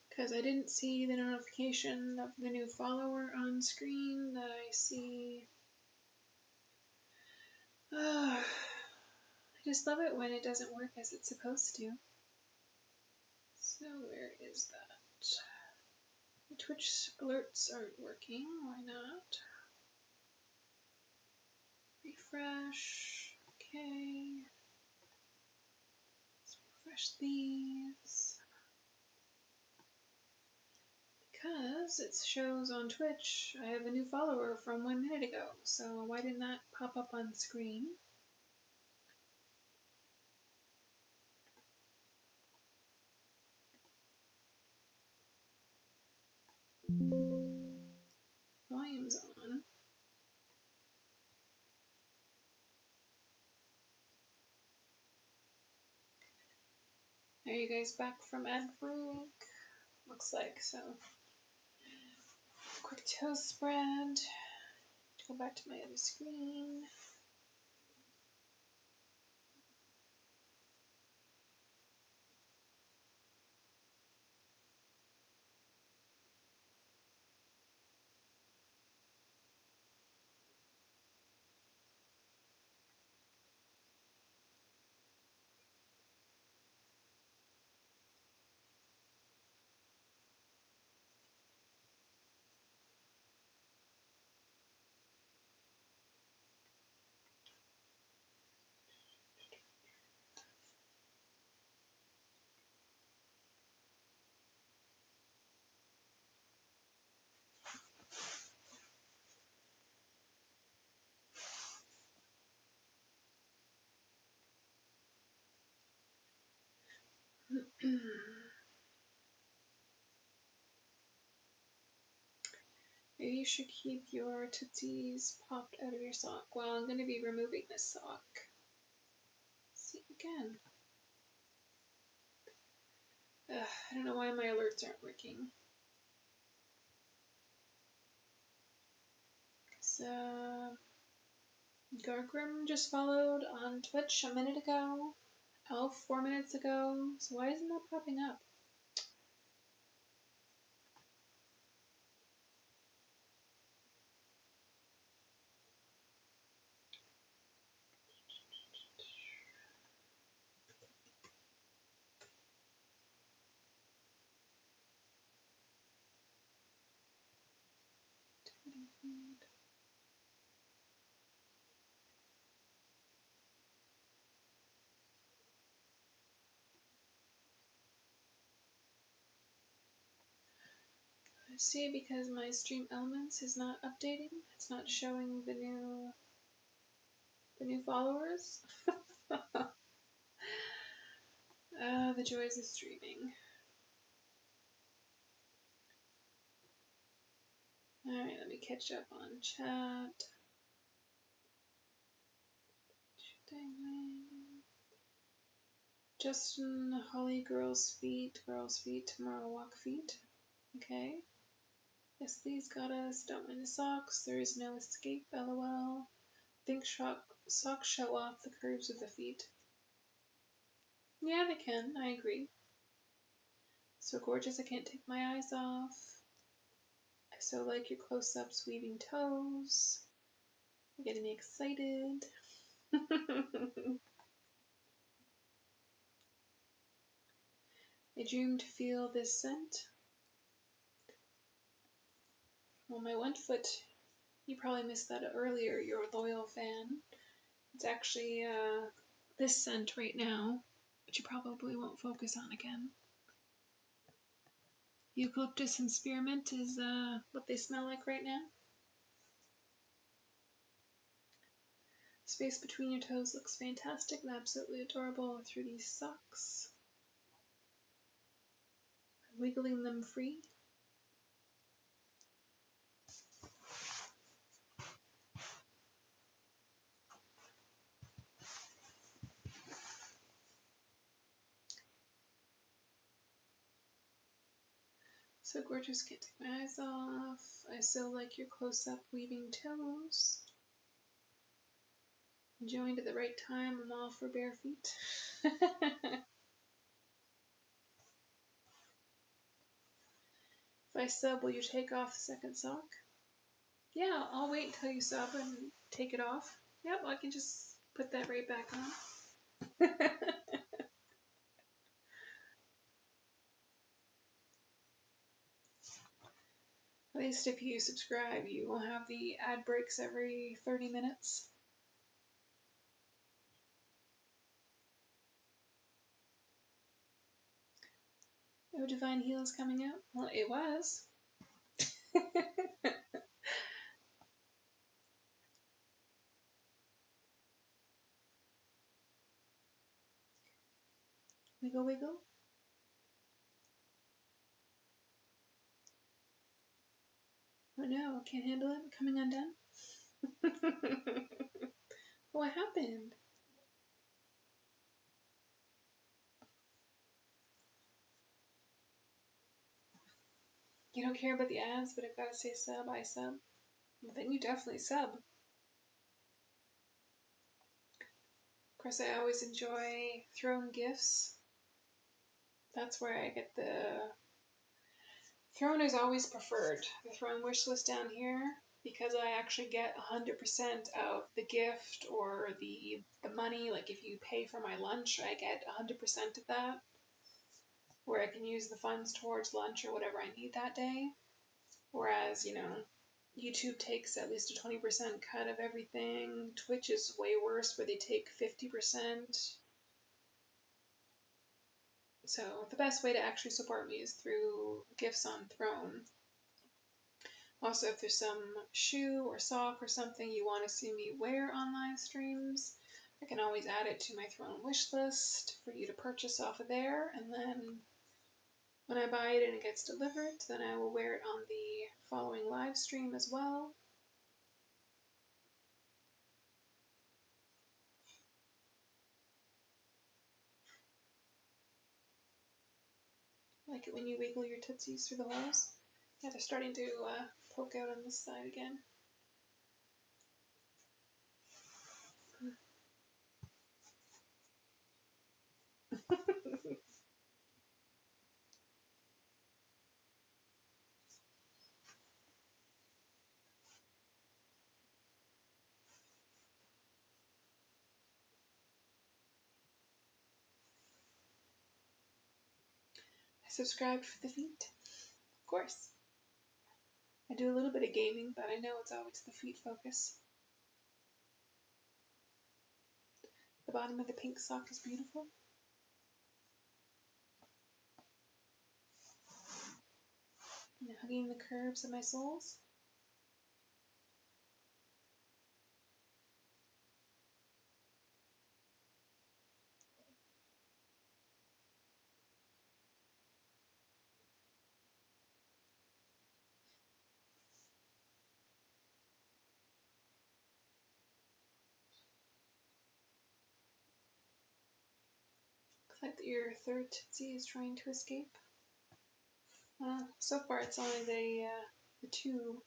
Because I didn't see the notification of the new follower on screen that I see. I just love it when it doesn't work as it's supposed to. So where is that? The Twitch alerts aren't working. Why not? Refresh. Okay. Let's refresh these. Because it shows on Twitch I have a new follower from 1 minute ago. So why didn't that pop up on screen? Volume's on. Are you guys back from ad break? Looks like so. Quick toe spread. Go back to my other screen. Maybe you should keep your tootsies popped out of your sock. Well, I'm going to be removing this sock. See again. I don't know why my alerts aren't working. So, Gargrim just followed on Twitch a minute ago. Elf 4 minutes ago. So why isn't that popping up? See, because my stream elements is not updating. It's not showing the new followers. the joys of streaming. Alright, let me catch up on chat. Justin, Holly, girls' feet, tomorrow walk feet. Okay. Yes, these got us. Don't mind the socks. There is no escape, lol. Think socks show off the curves of the feet. Yeah, they can. I agree. So gorgeous, I can't take my eyes off. I so like your close-ups, weaving toes. You're getting me excited. I dream to feel this scent. Well, my one foot, you probably missed that earlier. You're a loyal fan. It's actually this scent right now, which you probably won't focus on again. Eucalyptus and spearmint is what they smell like right now. Space between your toes looks fantastic and absolutely adorable through these socks. Wiggling them free. So gorgeous, can't take my eyes off. I so like your close-up weaving toes. Joined at the right time, I'm all for bare feet. If I sub, will you take off the second sock? Yeah, I'll wait until you sub and take it off. Yep, I can just put that right back on. At least if you subscribe, you will have the ad breaks every 30 minutes. Oh, Divine Heal's coming out? Well, it was. Wiggle, wiggle. Oh no, can't handle it. Coming undone. What happened? You don't care about the ads, but I've got to say sub, I sub. Well, then you definitely sub. Of course, I always enjoy throne gifts. That's where I get the... Throne is always preferred. The throne wish list down here, because I actually get 100% of the gift or the money. Like if you pay for my lunch, I get 100% of that, where I can use the funds towards lunch or whatever I need that day. Whereas, you know, YouTube takes at least a 20% cut of everything. Twitch is way worse, where they take 50%. So the best way to actually support me is through gifts on Throne. Also, if there's some shoe or sock or something you want to see me wear on live streams, I can always add it to my Throne wish list for you to purchase off of there. And then when I buy it and it gets delivered, then I will wear it on the following live stream as well. Like it when you wiggle your tootsies through the holes. Yeah, they're starting to poke out on this side again. I subscribed for the feet, of course. I do a little bit of gaming, but I know it's always the feet focus. The bottom of the pink sock is beautiful. And hugging the curves of my soles. fact that your third Tootsie is trying to escape. So far it's only the two.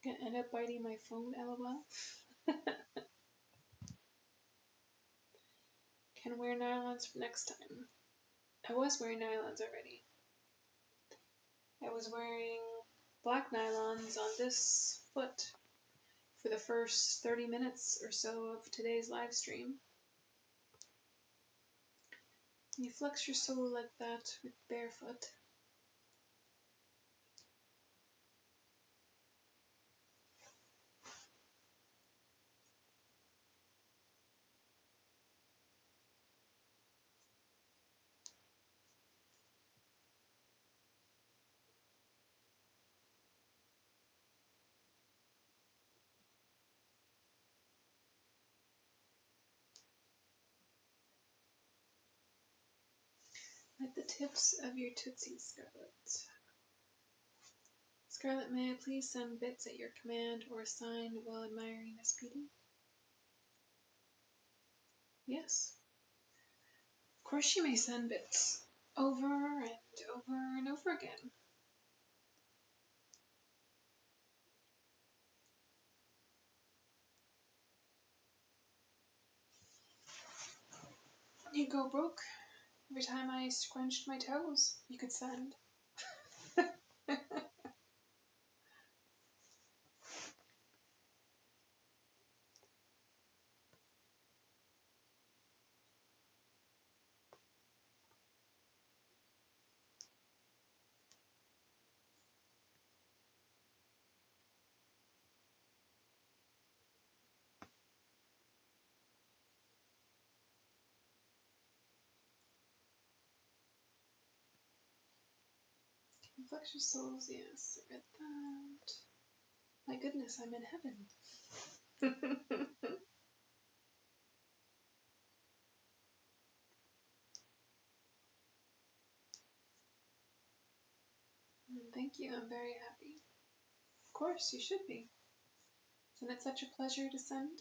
Gonna end up biting my phone, lol. Can wear nylons for next time. I was wearing nylons already. I was wearing black nylons on this foot for the first 30 minutes or so of today's live stream. You flex your sole like that with barefoot. Like the tips of your tootsies, Scarlett. Scarlett, may I please send bits at your command or sign while admiring this beauty? Yes. Of course you may send bits over and over and over again. You go broke. Every time I scrunched my toes, you could send. Flex your soles, yes, I read that. My goodness, I'm in heaven. Thank you, I'm very happy. Of course, you should be. Isn't it such a pleasure to send?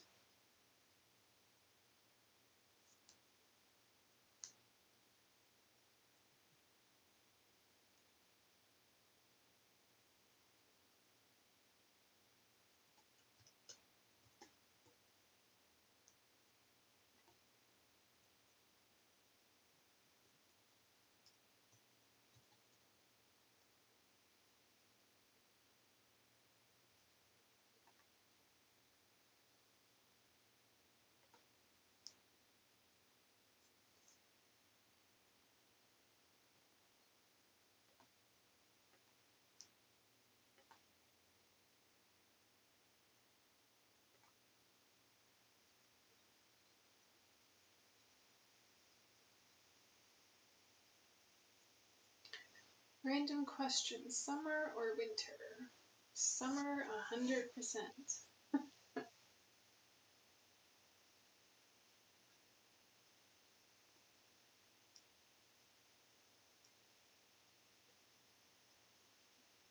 Random question, summer or winter? Summer 100%.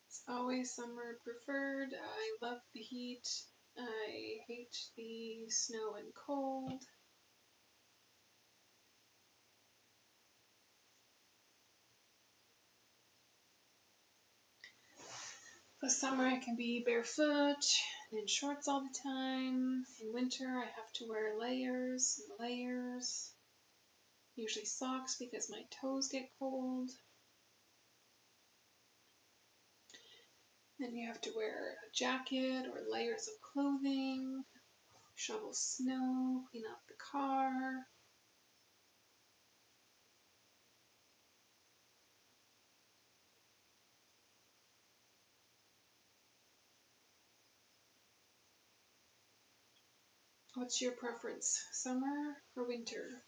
It's always summer preferred. I love the heat. I hate the snow and cold. For summer I can be barefoot and in shorts all the time. In winter I have to wear layers and layers. Usually socks because my toes get cold. Then you have to wear a jacket or layers of clothing, shovel snow, clean out the car. What's your preference, summer or winter?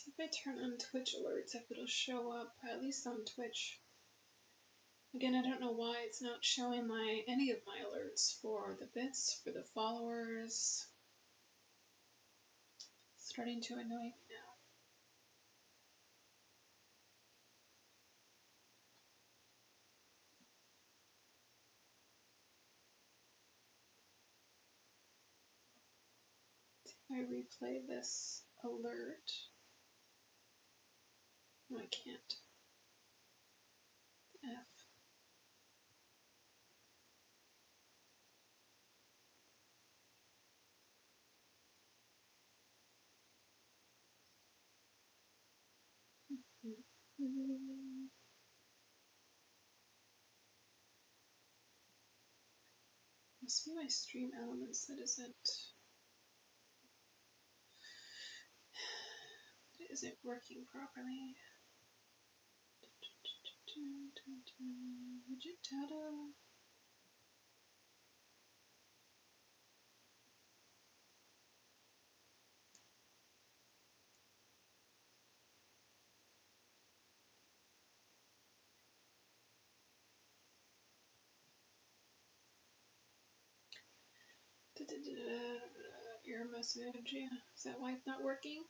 See if I turn on Twitch alerts, if it'll show up, at least on Twitch. Again, I don't know why it's not showing any of my alerts for the bits, for the followers. It's starting to annoy me now. I replay this alert. No, I can't. F. Must be my stream elements that isn't working properly. Widget data. Error message. Yeah, is that why it's not working?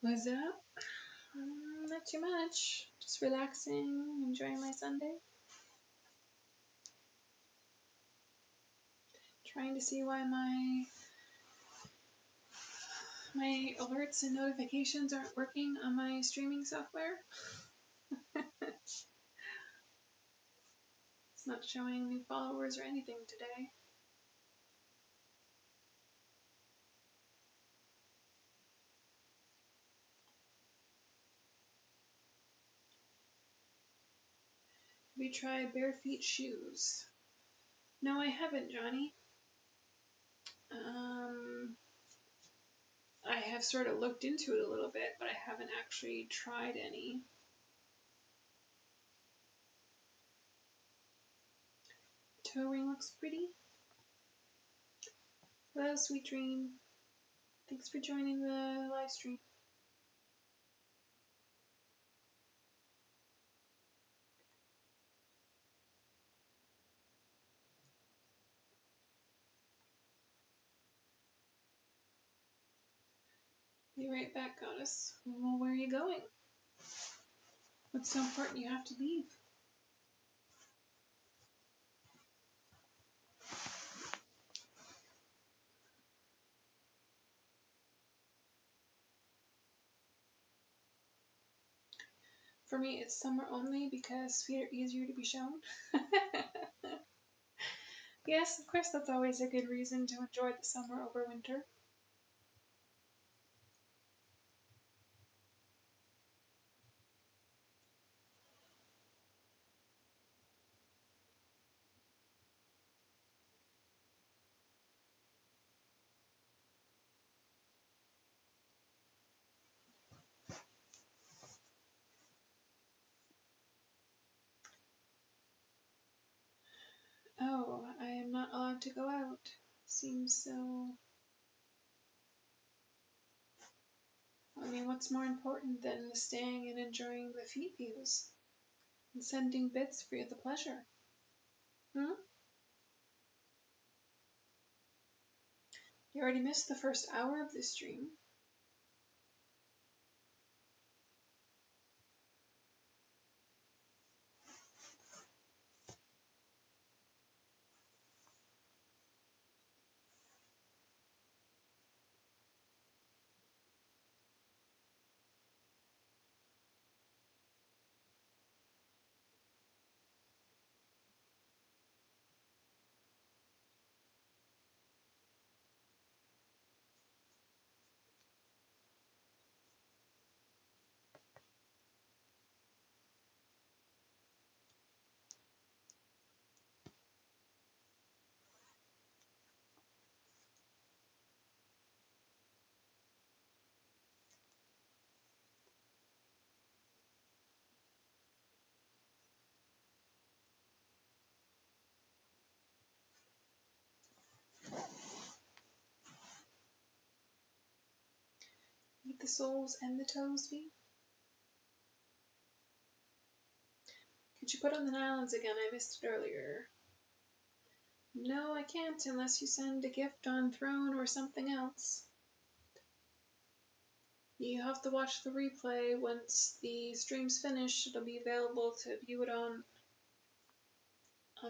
What's up? Not too much. Just relaxing, enjoying my Sunday. Trying to see why my alerts and notifications aren't working on my streaming software. It's not showing new followers or anything today. Have you tried bare feet shoes? No, I haven't, Johnny. I have sort of looked into it a little bit, but I haven't actually tried any. Toe ring looks pretty. Hello, sweet dream. Thanks for joining the live stream. Be right back, goddess. Well, where are you going? What's so important you have to leave? For me, it's summer only because feet are easier to be shown. Yes, of course, that's always a good reason to enjoy the summer over winter. Oh, I am not allowed to go out. Seems so... I mean, what's more important than staying and enjoying the feet views? And sending bits for the pleasure. Hmm? You already missed the first hour of the stream. the soles and the toes be? Could you put on the nylons again? I missed it earlier. No, I can't unless you send a gift on Throne or something else. You have to watch the replay. Once the stream's finished, it'll be available to view it on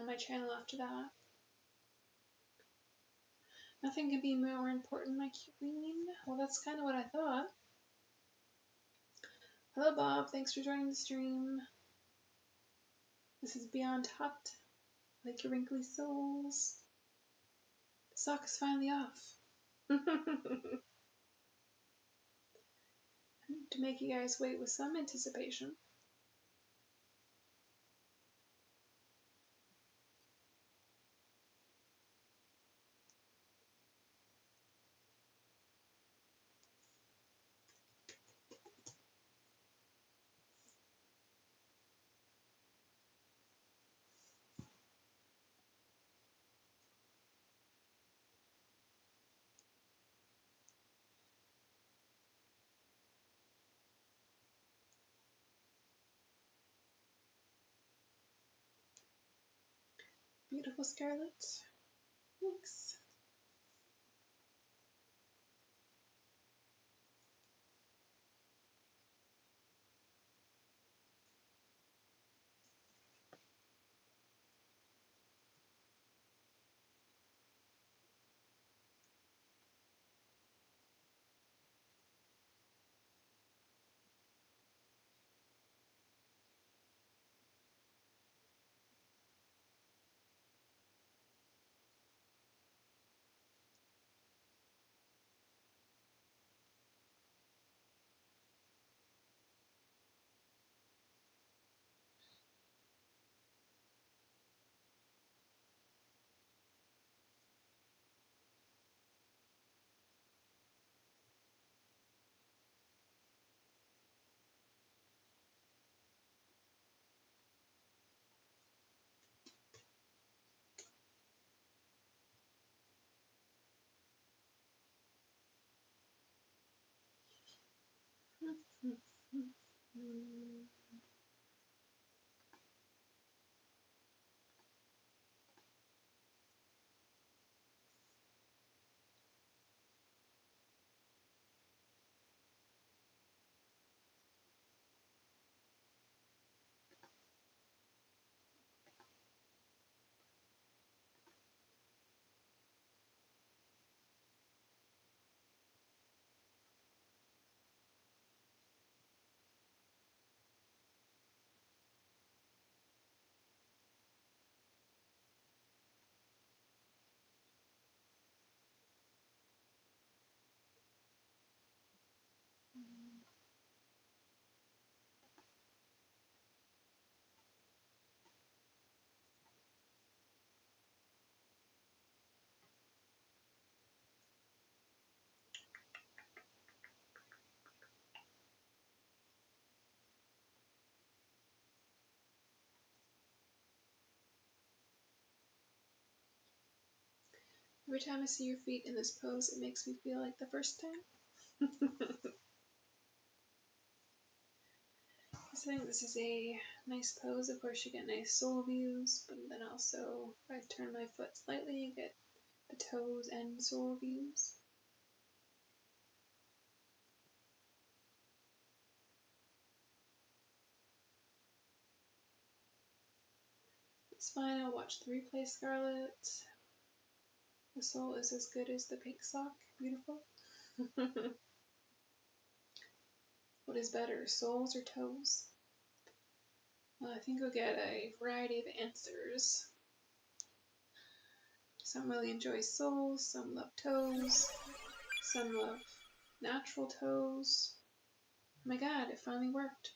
my channel after that. Nothing can be more important, my queen. Well, that's kind of what I thought. Hello, Bob. Thanks for joining the stream. This is Beyond Hot. Like your wrinkly soles. The sock is finally off. To make you guys wait with some anticipation. Beautiful Scarlett. Thanks. Every time I see your feet in this pose, it makes me feel like the first time. I think this is a nice pose. Of course, you get nice sole views, but then also, if I turn my foot slightly, you get the toes and sole views. It's fine, I'll watch the replay, Scarlett. The sole is as good as the pink sock. Beautiful. What is better, soles or toes? Well, I think we'll get a variety of answers. Some really enjoy soles, some love toes, some love natural toes. Oh my god, it finally worked.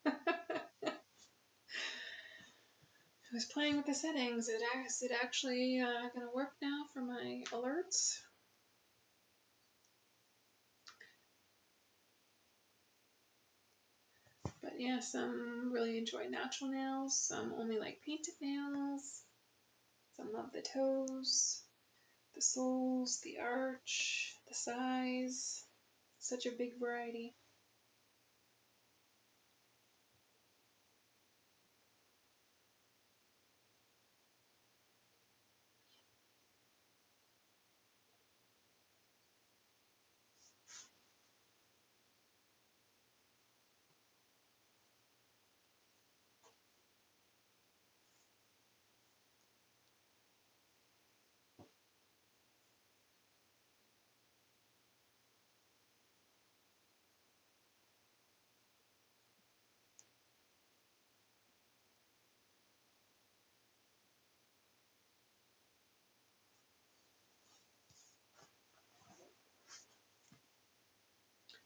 I was playing with the settings. Is it actually gonna work now for my alerts? But yeah, some really enjoy natural nails, some only like painted nails, some love the toes, the soles, the arch, the size. Such a big variety.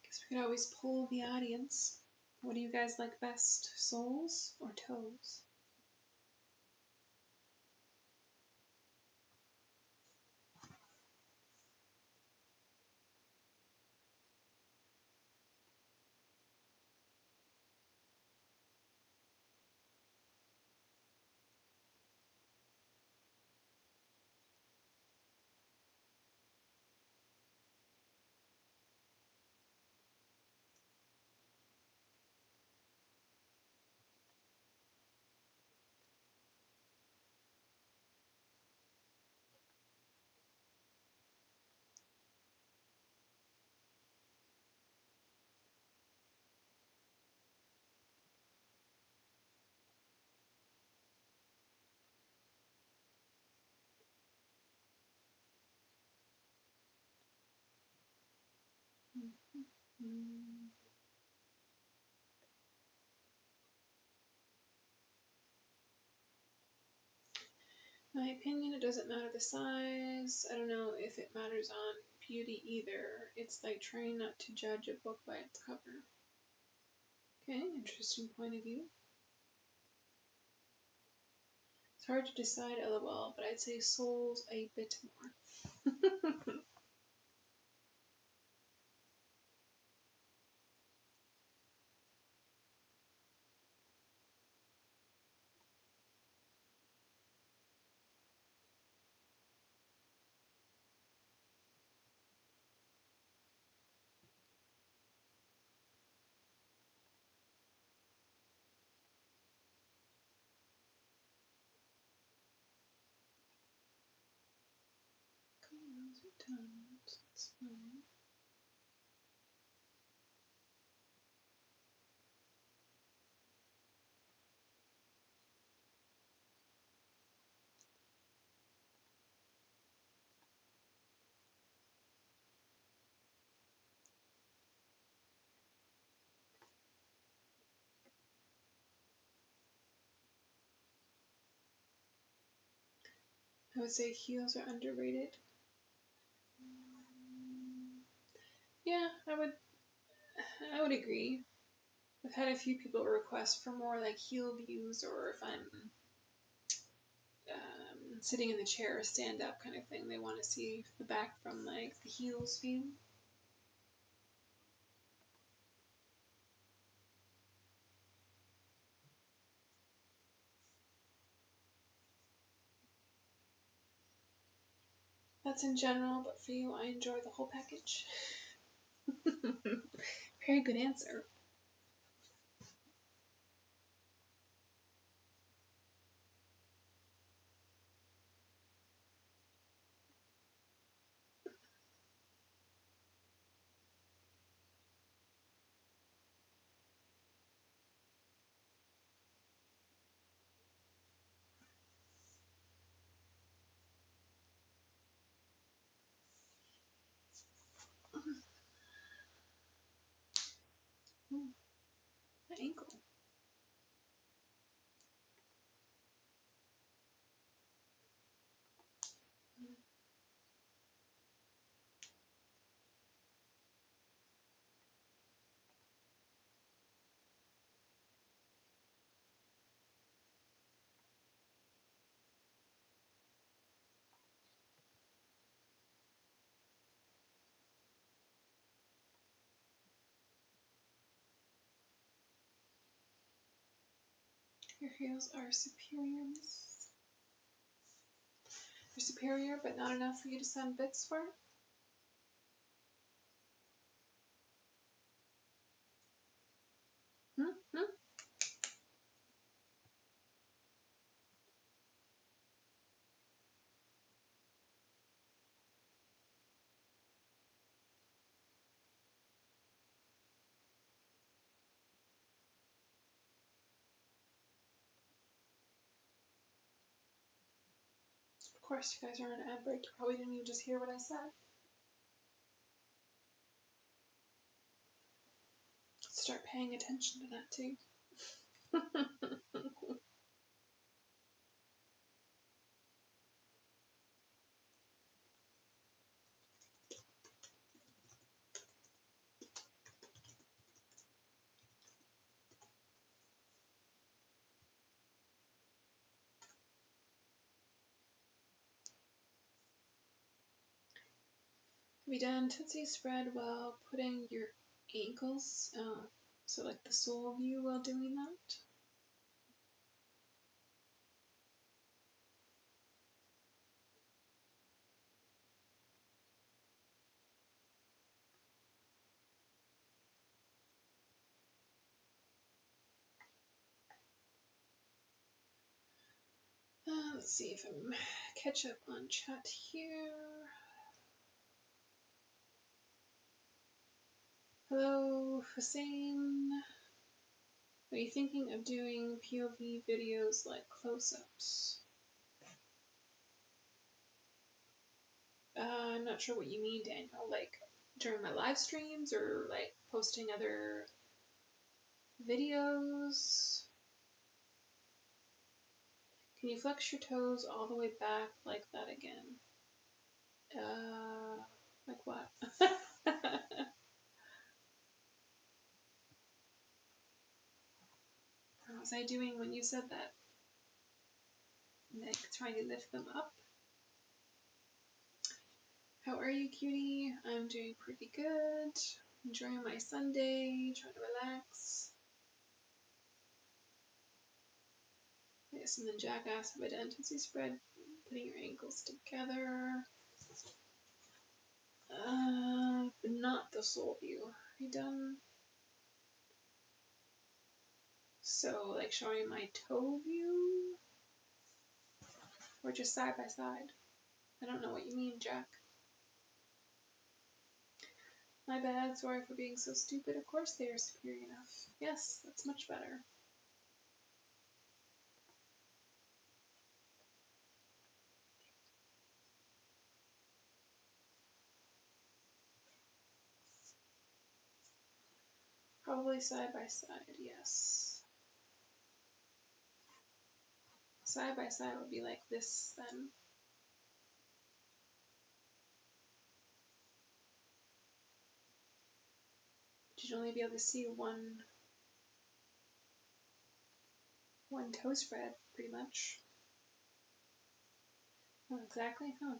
Guess we could always poll the audience. What do you guys like best, soles or toes? My opinion, it doesn't matter the size. I don't know if it matters on beauty either. It's like trying not to judge a book by its cover. Okay, interesting point of view. It's hard to decide, LOL, but I'd say soles a bit more. Those are tons. That's fine. I would say heels are underrated. Yeah, I would agree. I've had a few people request for more like heel views, or if I'm sitting in the chair, stand up kind of thing, they want to see the back from like the heels view. That's in general, but for you, I enjoy the whole package. Very good answer. Ooh, my ankle. Your heels are superior, miss. They're superior, but not enough for you to send bits for? Of course, you guys are on ad break. You probably didn't even just hear what I said. Start paying attention to that too. Have you done Tootsie Spread while putting your ankles, so like the sole view while doing that? Let's see if I'm catch up on chat here. Hello, Hussein. Are you thinking of doing POV videos like close-ups? I'm not sure what you mean, Daniel. Like during my live streams or like posting other videos? Can you flex your toes all the way back like that again? Like what? What was I doing when you said that? Like trying to lift them up? How are you, cutie? I'm doing pretty good. Enjoying my Sunday, trying to relax. Yes, and then Jackass have a Tootsie Spread, putting your ankles together. But not the sole view. Are you done? So, like showing my toe view? Or just side by side? I don't know what you mean, Jack. My bad, sorry for being so stupid. Of course they are superior enough. Yes, that's much better. Probably side by side, yes. Side by side would be like this then. You'd only be able to see one toe spread, pretty much. Oh, exactly, huh?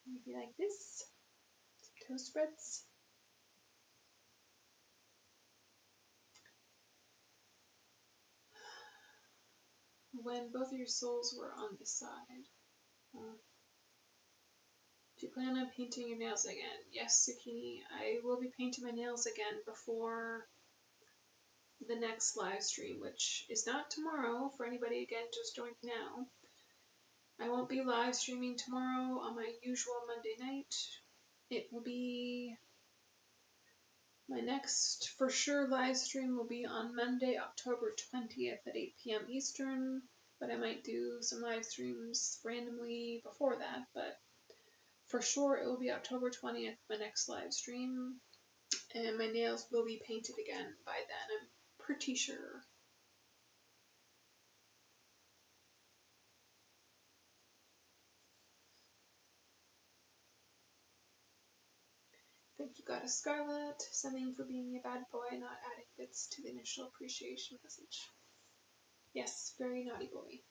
Maybe like this. Some toe spreads. When both of your soles were on the side. Do you plan on painting your nails again? Yes, Zucchini. I will be painting my nails again before the next live stream, which is not tomorrow for anybody again just joining now. I won't be live streaming tomorrow on my usual Monday night. It will be my next for sure live stream will be on Monday, October 20th at 8 p.m. Eastern, but I might do some live streams randomly before that, but for sure it will be October 20th, my next live stream, and my nails will be painted again by then, I'm pretty sure. Thank you, Goddess Scarlett, sending for being a bad boy, not adding bits to the initial appreciation message. Yes, very naughty boy.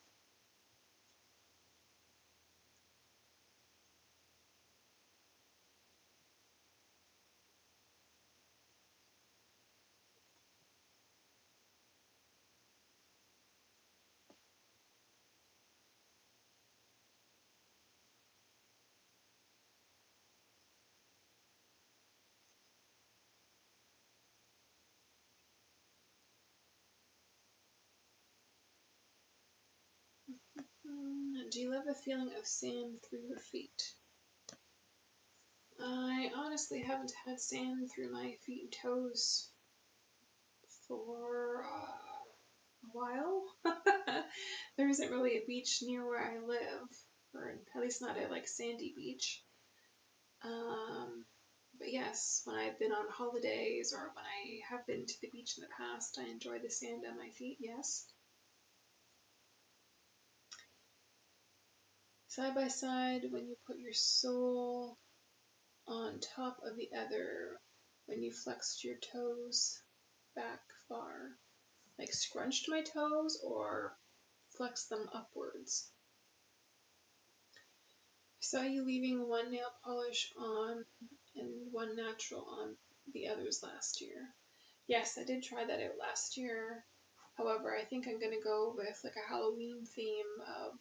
Do you love the feeling of sand through your feet? I honestly haven't had sand through my feet and toes for a while. There isn't really a beach near where I live, or at least not a like sandy beach. But yes, when I've been on holidays or when I have been to the beach in the past, I enjoy the sand on my feet, yes. Side by side, when you put your sole on top of the other, when you flexed your toes back far, like scrunched my toes or flexed them upwards. I saw you leaving one nail polish on and one natural on the others last year. Yes, I did try that out last year. However, I think I'm gonna go with like a Halloween theme of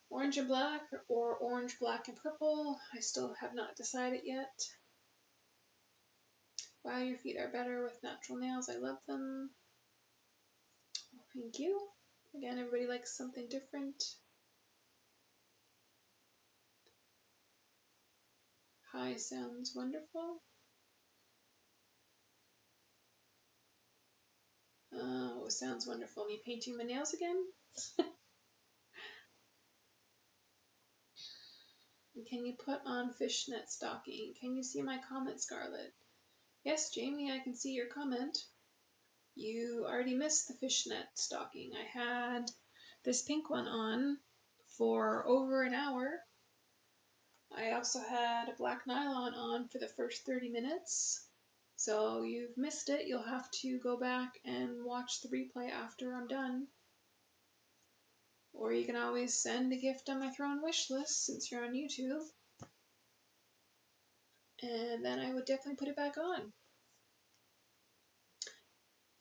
orange and black or orange, black, and purple. I still have not decided yet. Wow, your feet are better with natural nails. I love them. Thank you. Again, everybody likes something different. Hi sounds wonderful. Oh, sounds wonderful. Me painting my nails again? Can you put on fishnet stocking? Can you see my comment, Scarlett? Yes, Jamie, I can see your comment. You already missed the fishnet stocking. I had this pink one on for over an hour. I also had a black nylon on for the first 30 minutes. So you've missed it. You'll have to go back and watch the replay after I'm done. Or you can always send a gift on my Throne wish list since you're on YouTube. And then I would definitely put it back on.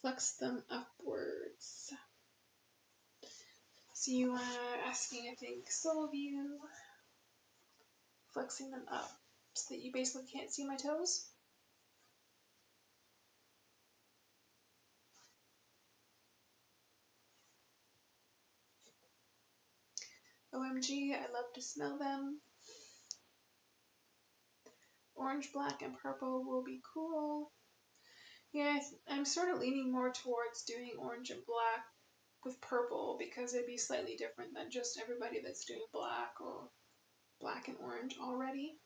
Flex them upwards. So you are asking, I think, sole view, flexing them up so that you basically can't see my toes. OMG, I love to smell them. Orange, black, and purple will be cool. Yeah, I'm sort of leaning more towards doing orange and black with purple because it'd be slightly different than just everybody that's doing black or black and orange already.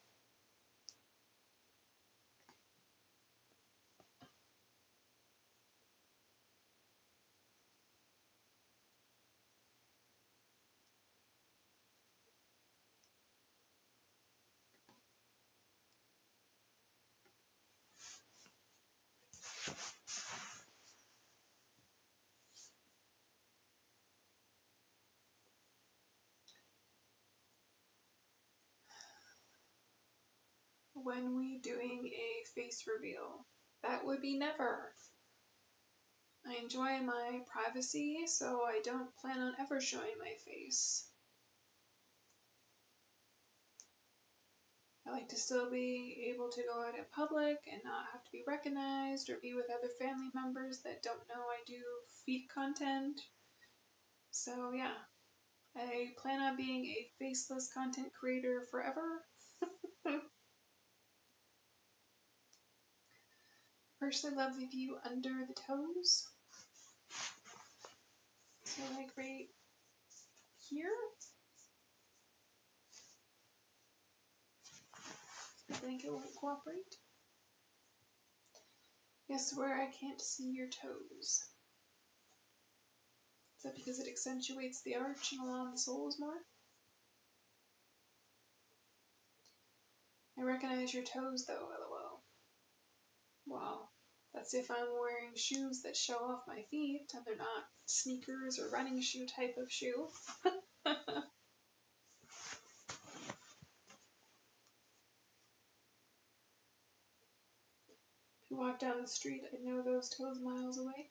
When we doing a face reveal? That would be never. I enjoy my privacy, so I don't plan on ever showing my face. I like to still be able to go out in public and not have to be recognized or be with other family members that don't know I do feed content. So yeah, I plan on being a faceless content creator forever. Personally love the view under the toes. So like right here. I think it won't cooperate. Yes, where I can't see your toes. Is that because it accentuates the arch and along the soles more? I recognize your toes though, lol. Wow. That's if I'm wearing shoes that show off my feet and they're not sneakers or running shoe type of shoe. If you walk down the street, I'd know those toes miles away.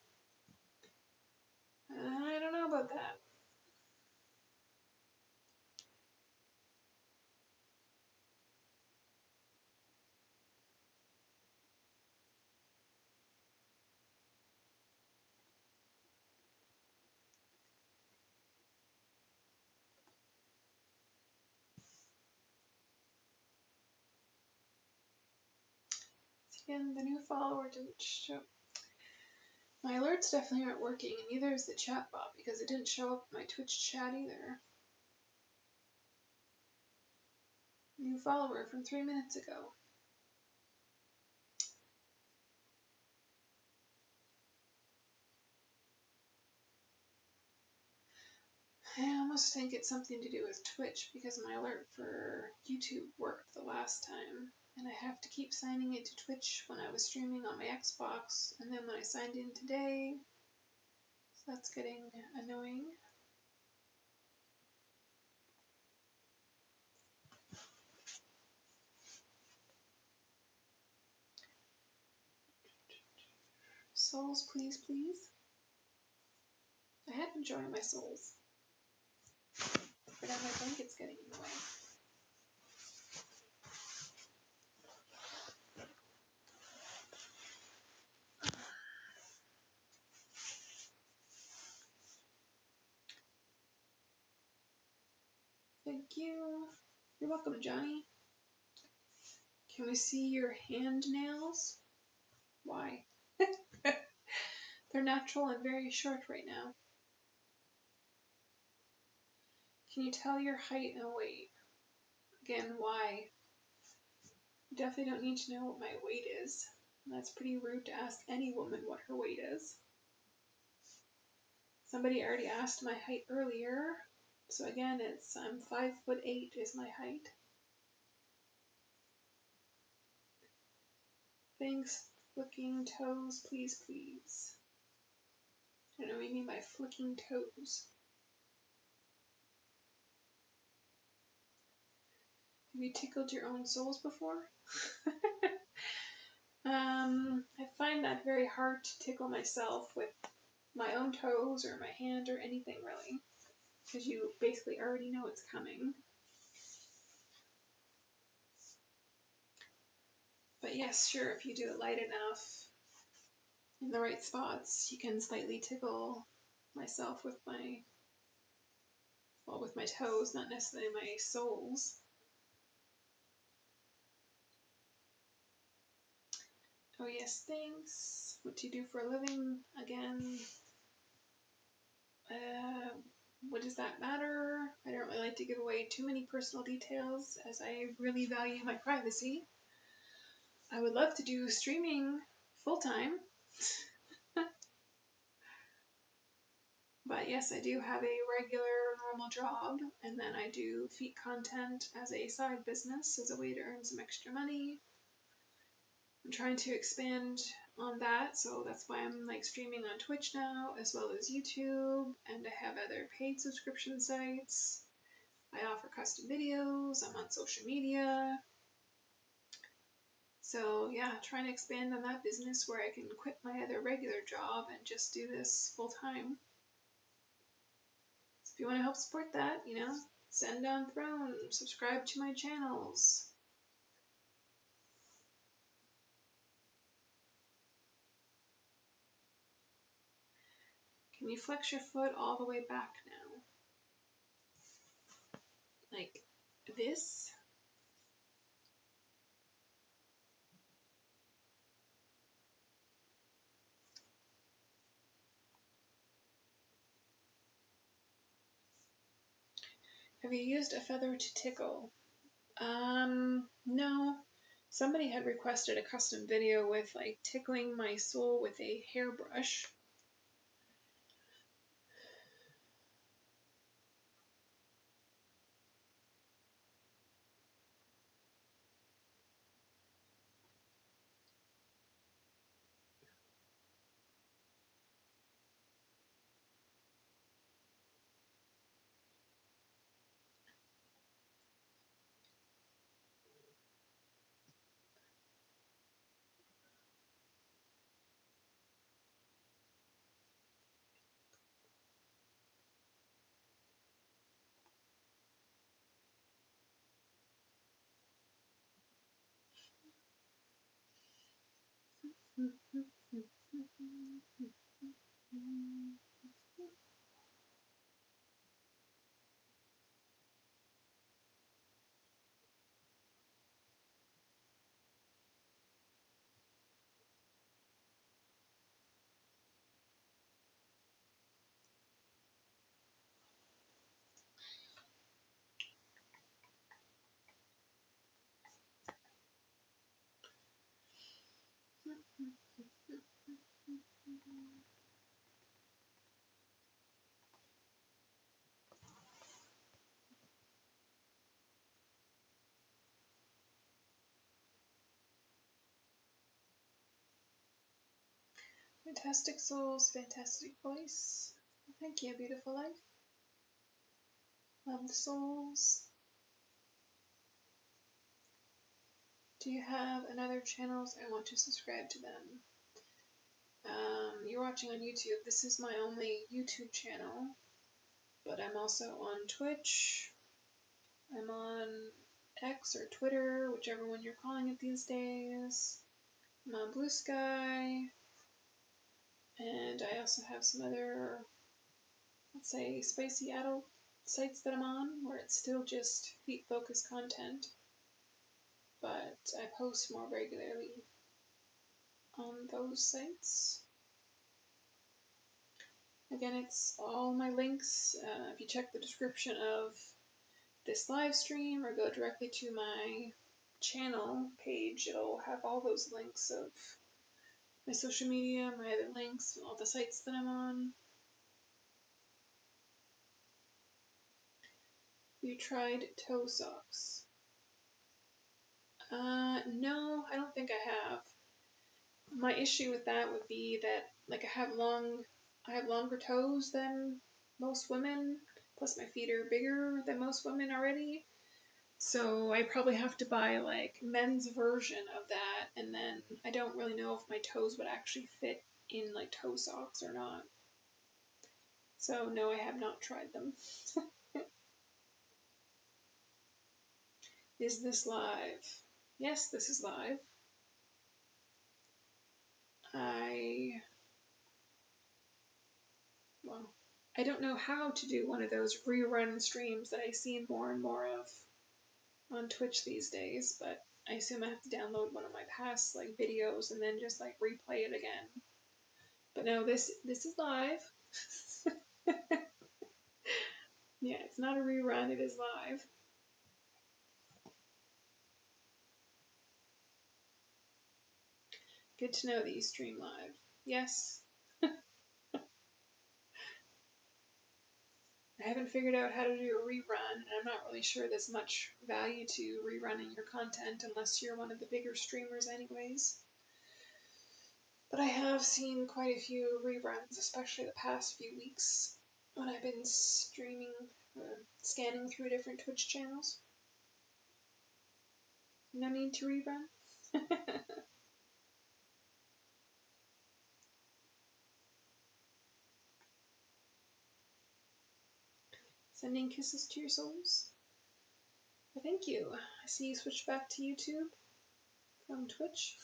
I don't know about that. Again, the new follower didn't show. My alerts definitely aren't working, and neither is the chat bot because it didn't show up in my Twitch chat either. New follower from 3 minutes ago. I almost think it's something to do with Twitch because my alert for YouTube worked the last time, and I have to keep signing into Twitch when I was streaming on my Xbox, and then when I signed in today, so that's getting annoying. Souls, please, please. I have been enjoying my souls, but now my blanket's getting in the way. Thank you. You're welcome, Johnny. Can we see your hand nails? Why? They're natural and very short right now. Can you tell your height and weight? Again, why? You definitely don't need to know what my weight is. That's pretty rude to ask any woman what her weight is. Somebody already asked my height earlier. So again, I'm 5'8" is my height. Thanks, flicking toes, please, please. I don't know what you mean by flicking toes. Have you tickled your own soles before? I find that very hard to tickle myself with my own toes or my hand or anything really, because you basically already know it's coming. But yes, sure, if you do it light enough in the right spots, you can slightly tickle myself with my toes, not necessarily my soles. Oh yes, thanks. What do you do for a living? Again, what does that matter? I don't really like to give away too many personal details as I really value my privacy. I would love to do streaming full-time. But yes, I do have a regular normal job, and then I do feet content as a side business as a way to earn some extra money. I'm trying to expand on that, so that's why I'm like streaming on Twitch now as well as YouTube, and I have other paid subscription sites. I offer custom videos, I'm on social media. So yeah, trying to expand on that business where I can quit my other regular job and just do this full time. So if you want to help support that, send on Throne, subscribe to my channels. Can you flex your foot all the way back now? Like this? Have you used a feather to tickle? No. Somebody had requested a custom video with like tickling my sole with a hairbrush. Fantastic souls, fantastic voice. Thank you, beautiful life. Love the souls. Do you have another channels? I want to subscribe to them. You're watching on YouTube. This is my only YouTube channel, but I'm also on Twitch. I'm on X or Twitter, whichever one you're calling it these days. I'm on Blue Sky, and I also have some other, let's say, spicy adult sites that I'm on, where it's still just feet-focused content, but I post more regularly on those sites. Again, it's all my links. If you check the description of this live stream or go directly to my channel page, it'll have all those links of my social media, my other links, all the sites that I'm on. You tried toe socks? No, I don't think I have. My issue with that would be that, like, I have longer toes than most women, plus my feet are bigger than most women already. So I probably have to buy, like, men's version of that, and then I don't really know if my toes would actually fit in, like, toe socks or not. So no, I have not tried them. Is this live? Yes, this is live. Well, I don't know how to do one of those rerun streams that I see more and more of on Twitch these days, but I assume I have to download one of my past, like, videos and then just, like, replay it again. But no, this is live. Yeah, it's not a rerun, it is live. Good to know that you stream live. Yes. I haven't figured out how to do a rerun, and I'm not really sure there's much value to rerunning your content unless you're one of the bigger streamers anyways. But I have seen quite a few reruns, especially the past few weeks when I've been streaming, scanning through different Twitch channels. No need to rerun. Sending kisses to your souls. Well, thank you. I see you switched back to YouTube from Twitch.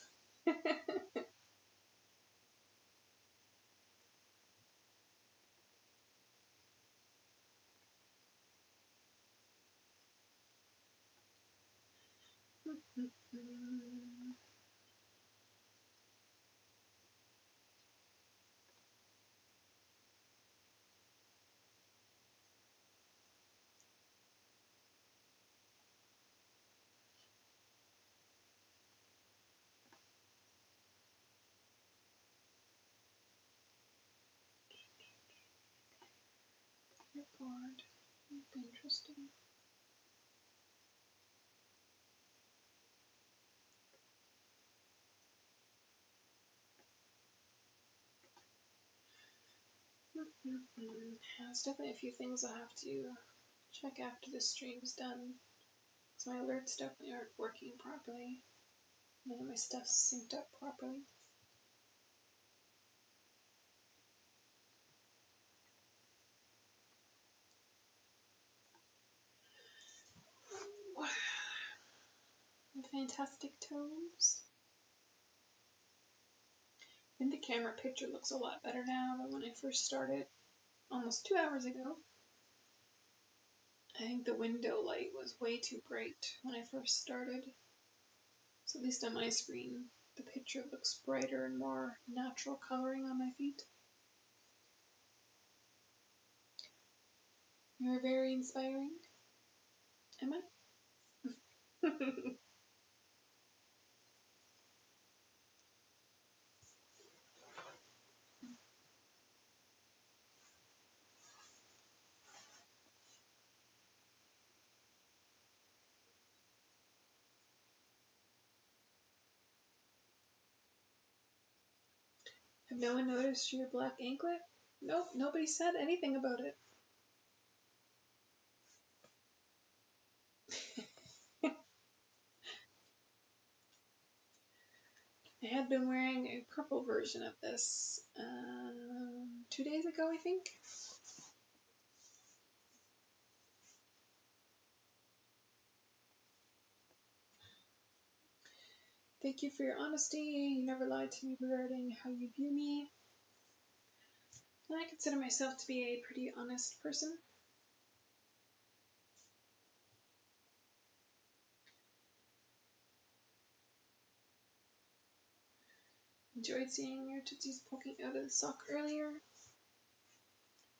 You're bored. Interesting. There's definitely a few things I'll have to check after this stream's done, because my alerts definitely aren't working properly. None of my stuff's synced up properly. Fantastic toes. I think the camera picture looks a lot better now than when I first started almost 2 hours ago. I think the window light was way too bright when I first started. So at least on my screen, the picture looks brighter and more natural coloring on my feet. You're very inspiring. Am I? Have no one noticed your black anklet? Nope, nobody said anything about it. I had been wearing a purple version of this 2 days ago, I think. Thank you for your honesty. You never lied to me regarding how you view me. And I consider myself to be a pretty honest person. Enjoyed seeing your tootsies poking out of the sock earlier.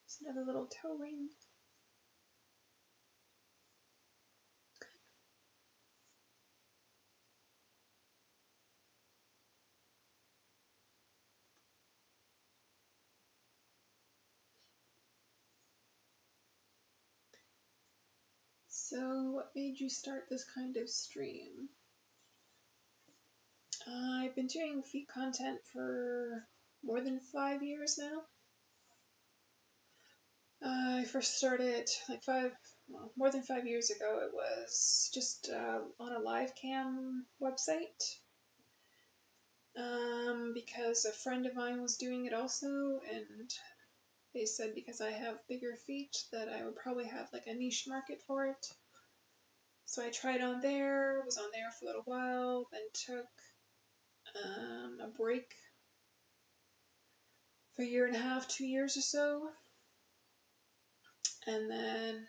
It's another little toe ring. So, what made you start this kind of stream? I've been doing feet content for more than 5 years now. I first started more than 5 years ago. It was just on a live cam website because a friend of mine was doing it also, and they said because I have bigger feet that I would probably have like a niche market for it. So I tried on there, was on there for a little while, then took a break for a year and a half, 2 years or so, and then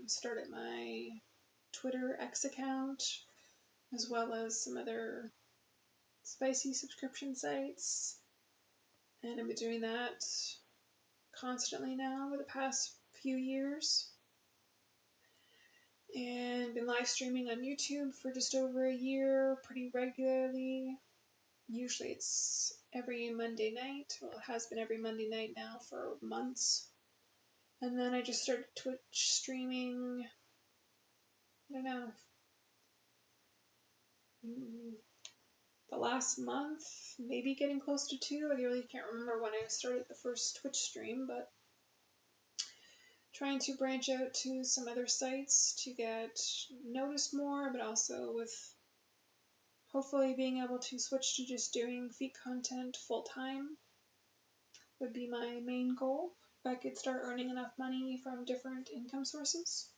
started my Twitter X account, as well as some other spicy subscription sites. And I've been doing that constantly now for the past few years. And been live streaming on YouTube for just over a year, pretty regularly. Usually it's every Monday night. Well, it has been every Monday night now for months. And then I just started Twitch streaming, I don't know, the last month, maybe getting close to 2. I really can't remember when I started the first Twitch stream, but trying to branch out to some other sites to get noticed more, but also with hopefully being able to switch to just doing feet content full time would be my main goal. If I could start earning enough money from different income sources.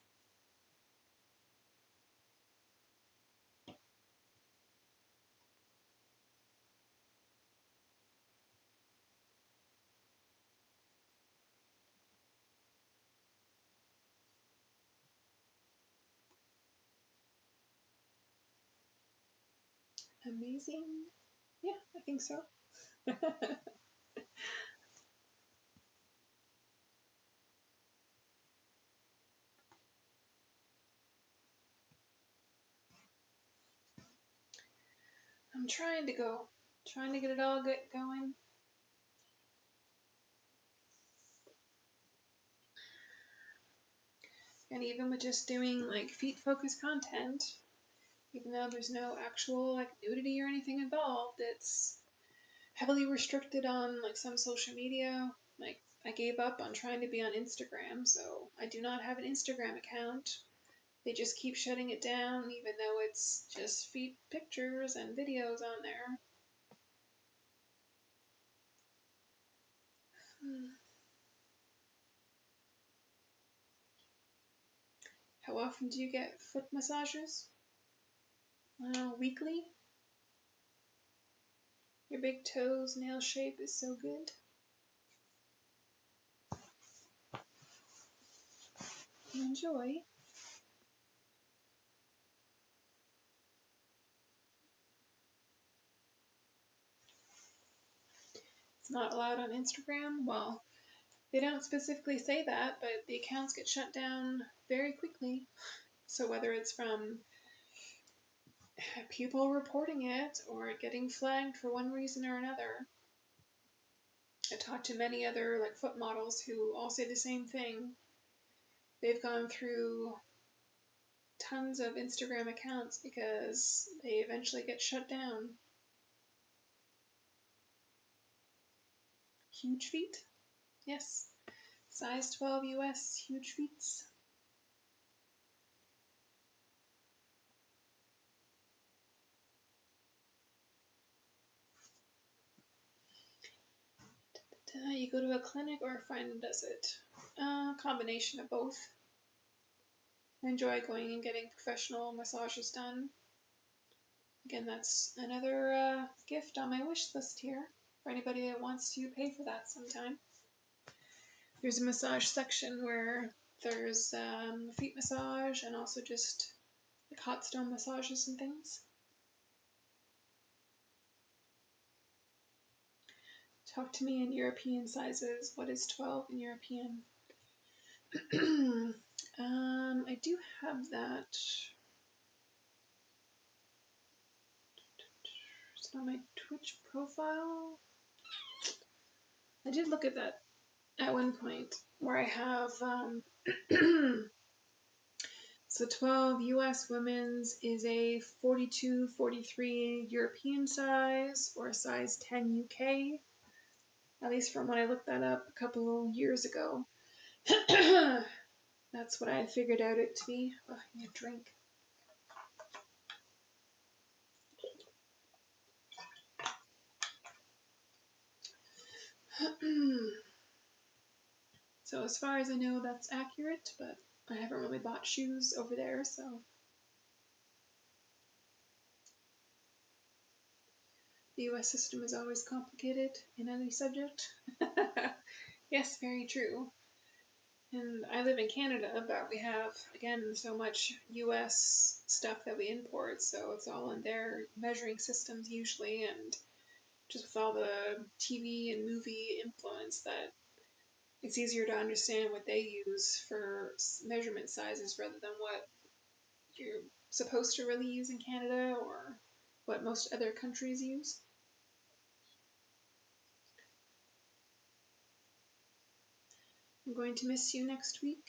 Amazing. Yeah, I think so. I'm trying to get it all going. And even with just doing like feet focused content, even though there's no actual like nudity or anything involved, it's heavily restricted on like some social media. Like I gave up on trying to be on Instagram, so I do not have an Instagram account. They just keep shutting it down, even though it's just feet pictures and videos on there. How often do you get foot massages? Weekly? Your big toes nail shape is so good. Enjoy. It's not allowed on Instagram. Well, they don't specifically say that, but the accounts get shut down very quickly. So whether it's from people reporting it or getting flagged for one reason or another, I talked to many other like foot models who all say the same thing. They've gone through tons of Instagram accounts because they eventually get shut down. Huge feet? Yes. Size 12 US, huge feet. You go to a clinic or a friend does it? Combination of both. I enjoy going and getting professional massages done. Again, that's another gift on my wish list here for anybody that wants to pay for that sometime. There's a massage section where there's feet massage and also just like hot stone massages and things. Talk to me in European sizes. What is 12 in European? I do have that. Is it on my Twitch profile? I did look at that at one point where I have so 12 US women's is a 42, 43 European size or a size 10 UK. At least from when I looked that up a couple years ago. That's what I figured out it to be. Oh, I need a drink. So as far as I know, that's accurate, but I haven't really bought shoes over there, so. The US system is always complicated in any subject. Yes, very true. And I live in Canada, but we have, again, so much US stuff that we import, so it's all in their measuring systems usually, and just with all the TV and movie influence that it's easier to understand what they use for measurement sizes rather than what you're supposed to really use in Canada or what most other countries use. I'm going to miss you next week,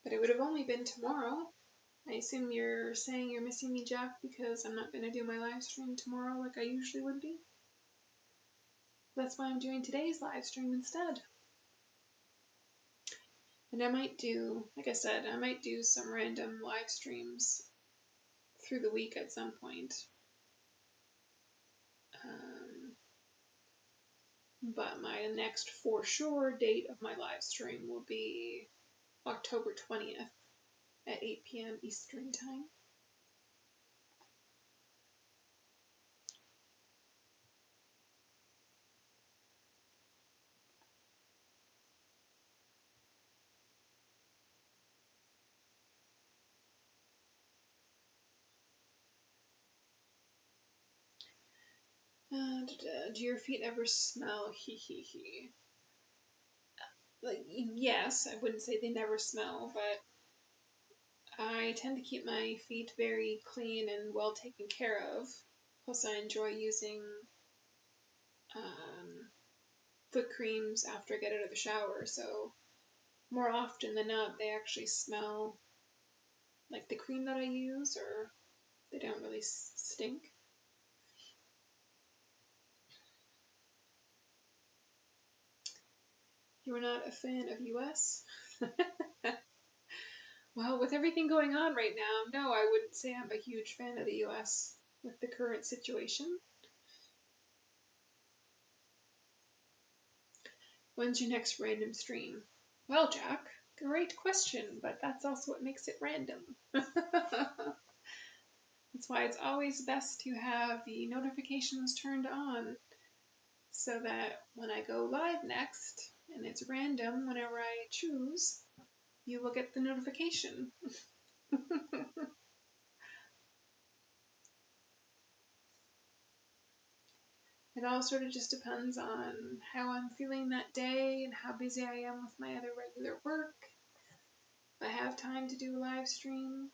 but it would have only been tomorrow. I assume you're saying you're missing me, Jack, because I'm not going to do my live stream tomorrow like I usually would be. That's why I'm doing today's live stream instead. And I might do, like I said, I might do some random live streams through the week at some point. But my next for sure date of my live stream will be October 20th at 8 p.m. Eastern Time. Do your feet ever smell? He he he. Like, yes, I wouldn't say they never smell, but I tend to keep my feet very clean and well taken care of. Plus, I enjoy using foot creams after I get out of the shower, so more often than not, they actually smell like the cream that I use, or they don't really stink. You are not a fan of US? Well, with everything going on right now, no, I wouldn't say I'm a huge fan of the US with the current situation. When's your next random stream? Well, Jack, great question, but that's also what makes it random. That's why it's always best to have the notifications turned on so that when I go live next, and it's random whenever I choose, you will get the notification. It all sort of just depends on how I'm feeling that day and how busy I am with my other regular work. If I have time to do a live stream.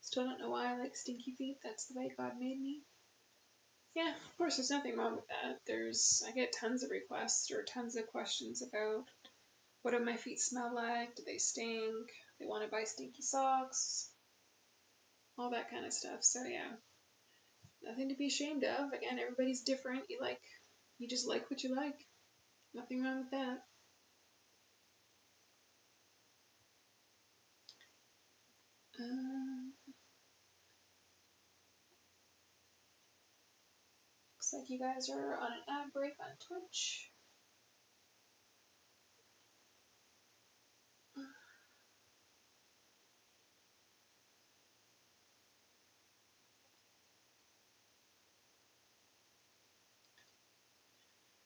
Still don't know why I like stinky feet. That's the way God made me. Yeah, of course, there's nothing wrong with that. I get tons of requests or tons of questions about what do my feet smell like? Do they stink? They want to buy stinky socks, all that kind of stuff. So yeah, nothing to be ashamed of. Again, everybody's different. You just like what you like. Nothing wrong with that. Looks like you guys are on an ad break on Twitch.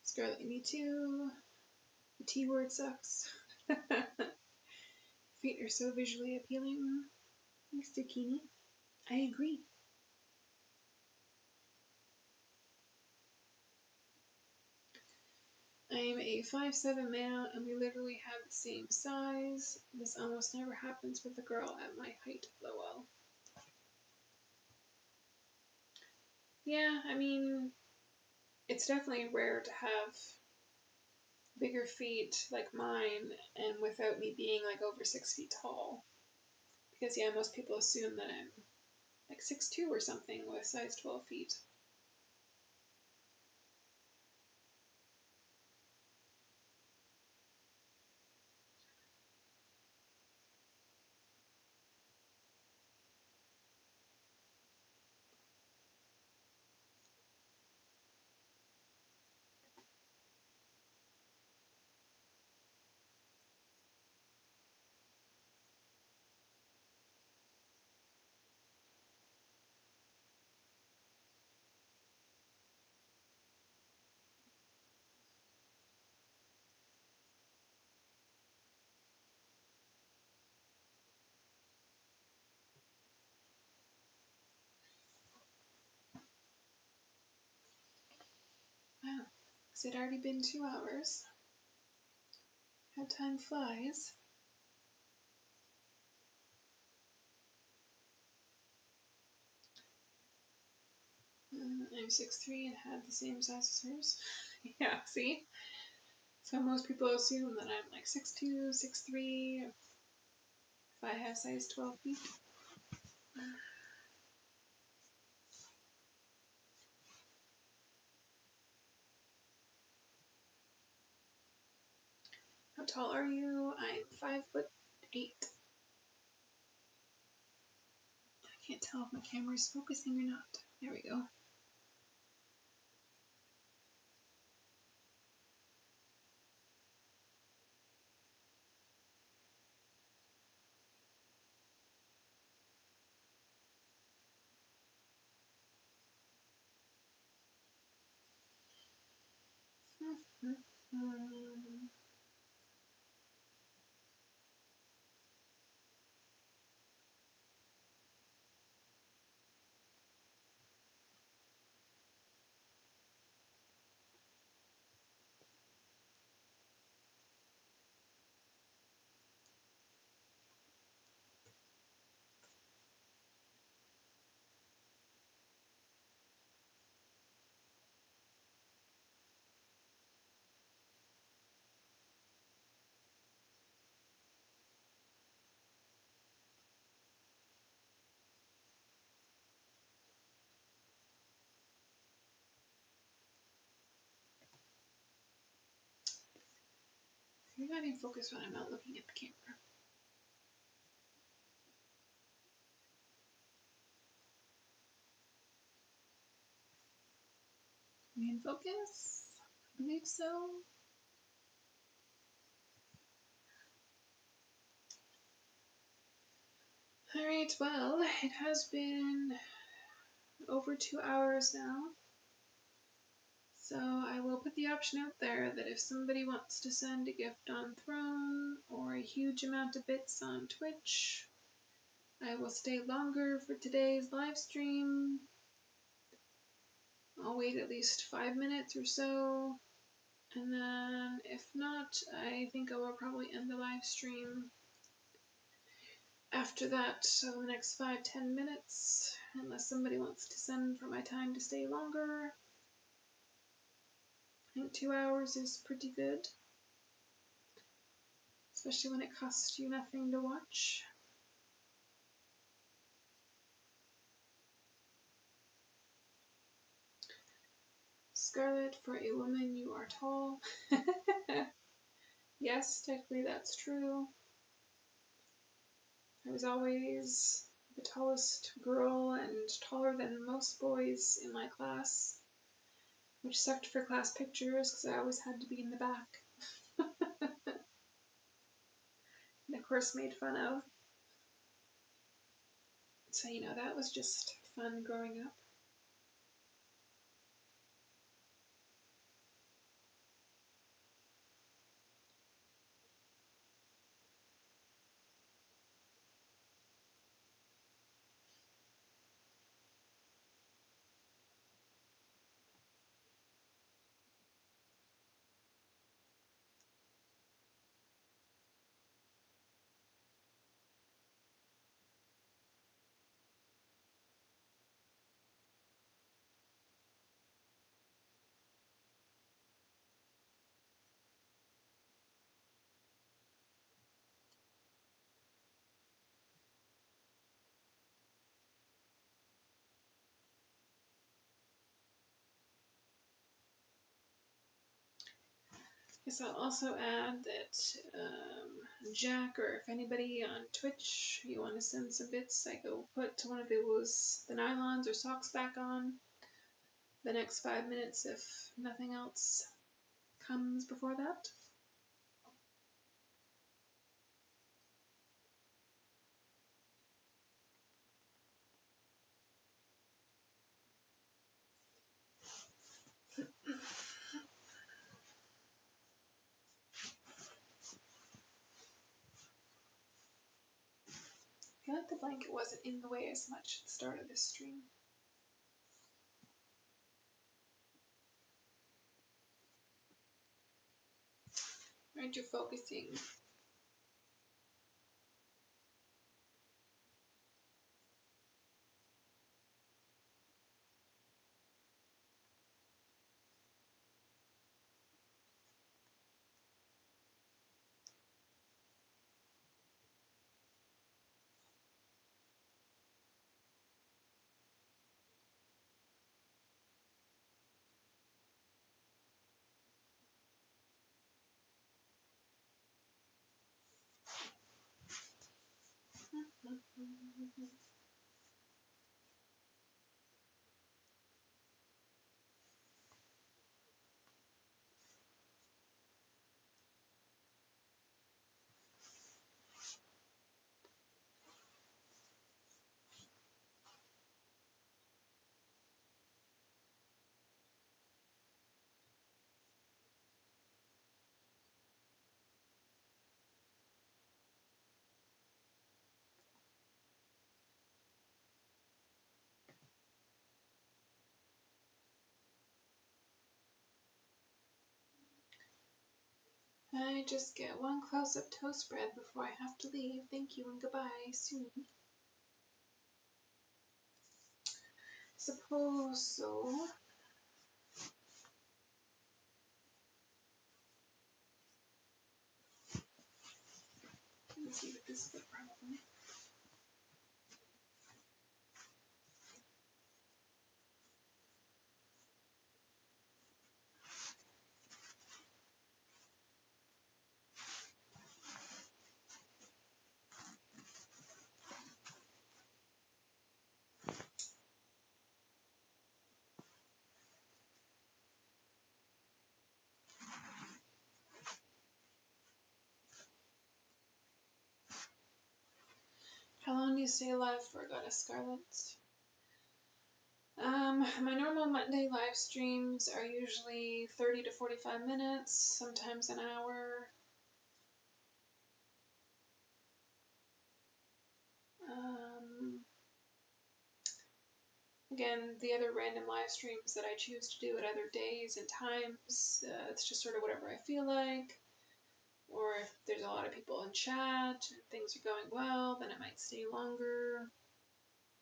Scarlett, me too. The T word sucks. Feet are so visually appealing. Thanks, Zucchini. I agree. I am a 5'7" male, and we literally have the same size. This almost never happens with a girl at my height, lol. Yeah, I mean, it's definitely rare to have bigger feet like mine, and without me being like over 6 feet tall. Because yeah, most people assume that I'm like 6'2" or something with size 12 feet. Wow, because it already been 2 hours. How time flies. I'm 6'3" and have the same size as hers. Yeah, see? So most people assume that I'm like 6'2", 6'3", if I have size 12 feet. How tall are you? I'm 5'8". I can't tell if my camera is focusing or not. There we go. You're not in focus when I'm not looking at the camera. Are we in focus? I believe so. Alright, well, it has been over 2 hours now. So I will put the option out there that if somebody wants to send a gift on Throne or a huge amount of bits on Twitch, I will stay longer for today's live stream. I'll wait at least 5 minutes or so, and then if not, I think I will probably end the live stream after that, so the next 5-10 minutes, unless somebody wants to send for my time to stay longer. I think 2 hours is pretty good. especially when it costs you nothing to watch. Scarlett, for a woman, you are tall. Yes, technically that's true. I was always the tallest girl and taller than most boys in my class, which sucked for class pictures because I always had to be in the back. And of course made fun of. So, that was just fun growing up. Guess I'll also add that Jack, or if anybody on Twitch, you want to send some bits, I go put one of the nylons or socks back on the next 5 minutes if nothing else comes before that. I feel like the blanket wasn't in the way as much at the start of this stream. Aren't you focusing? I just get one close-up toast bread before I have to leave. Thank you and goodbye soon. Suppose so. Let's see what this is probably. How long do you stay alive for, Goddess Scarlett? My normal Monday live streams are usually 30 to 45 minutes, sometimes an hour. Again, the other random live streams that I choose to do at other days and times, it's just sort of whatever I feel like. Or if there's a lot of people in chat and things are going well, then I might stay longer.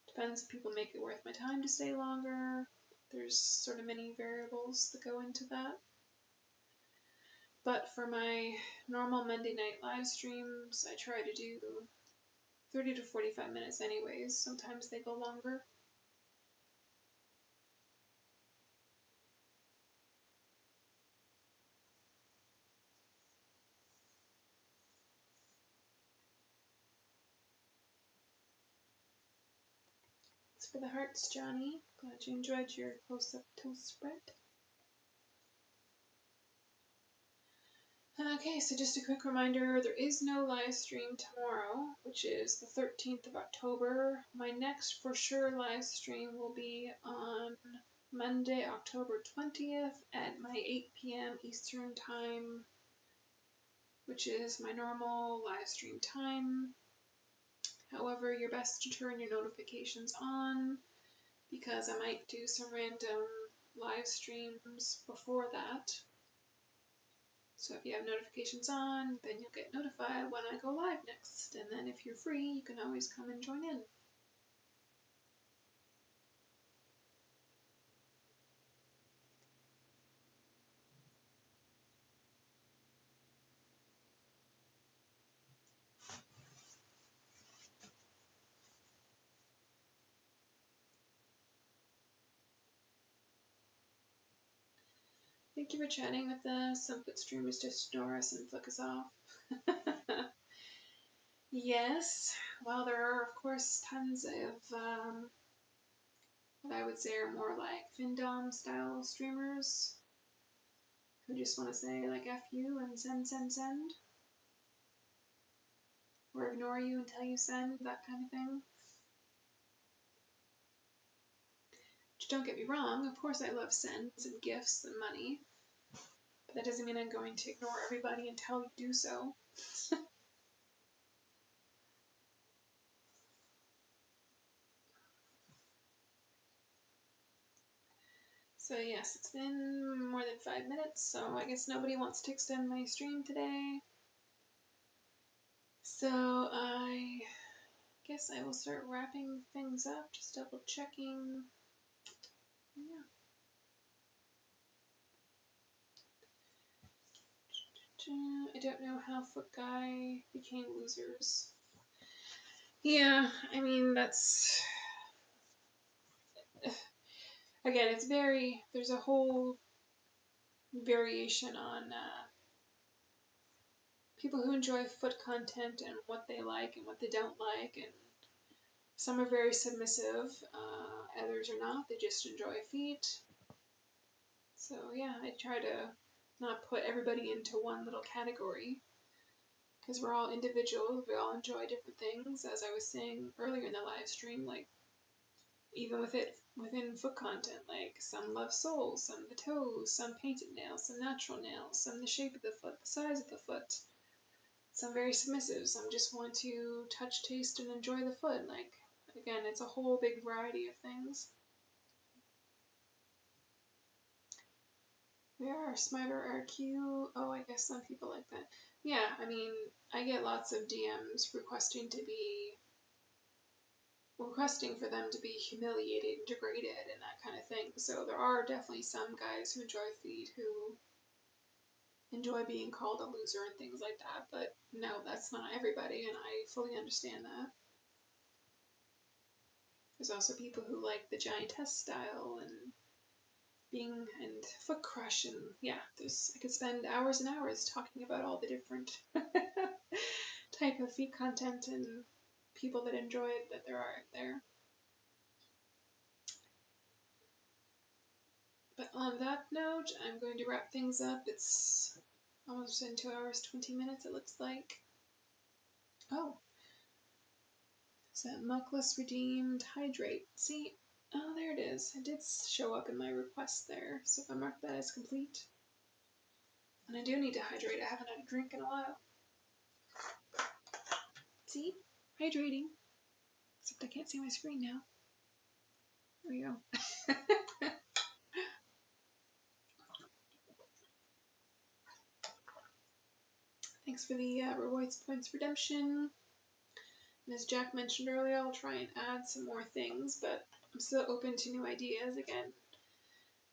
Depends if people make it worth my time to stay longer. There's sort of many variables that go into that. But for my normal Monday night live streams, I try to do 30 to 45 minutes anyways. Sometimes they go longer. Thanks for the hearts, Johnny. Glad you enjoyed your close-up toast spread. Okay, so just a quick reminder, there is no live stream tomorrow, which is the 13th of October. My next for sure live stream will be on Monday, October 20th at my 8 p.m. Eastern Time, which is my normal live stream time. However, you're best to turn your notifications on because I might do some random live streams before that. So if you have notifications on, then you'll get notified when I go live next. And then if you're free, you can always come and join in. Thank you for chatting with us. Some foot streamers just ignore us and flick us off. Yes, well, there are, of course, tons of what I would say are more like Findom style streamers who just want to say, like, F you and send, or ignore you until you send, that kind of thing. Which, don't get me wrong, of course I love sends and gifts and money, but that doesn't mean I'm going to ignore everybody until you do so. So yes, it's been more than 5 minutes, so I guess nobody wants to extend my stream today. So I guess I will start wrapping things up, just double checking. Yeah. I don't know how Foot Guy became losers. Yeah, I mean, that's... Again, it's very... There's a whole variation on people who enjoy foot content and what they like and what they don't like, and some are very submissive, others are not, they just enjoy feet. So yeah, I try to not put everybody into one little category, because we're all individuals, we all enjoy different things, as I was saying earlier in the live stream, like, even within foot content, like, some love soles, some the toes, some painted nails, some natural nails, some the shape of the foot, the size of the foot. Some very submissive, some just want to touch, taste, and enjoy the foot. Like, again, it's a whole big variety of things. We are Smarter RQ. Oh, I guess some people like that. Yeah, I mean, I get lots of DMs requesting for them to be humiliated and degraded and that kind of thing. So there are definitely some guys who enjoy feet who enjoy being called a loser and things like that. But no, that's not everybody, and I fully understand that. There's also people who like the giantess style and foot crush, and yeah, I could spend hours and hours talking about all the different type of feet content and people that enjoy it that there are out there. But on that note, I'm going to wrap things up. It's almost in 2 hours, 20 minutes, it looks like. Oh, is that Muckless Redeemed Hydrate? See, oh, there it is. It did show up in my request there, so if I mark that as complete. And I do need to hydrate. I haven't had a drink in a while. See? Hydrating. Except I can't see my screen now. There we go. Thanks for the rewards points redemption. And as Jack mentioned earlier, I'll try and add some more things, but I'm still open to new ideas. Again,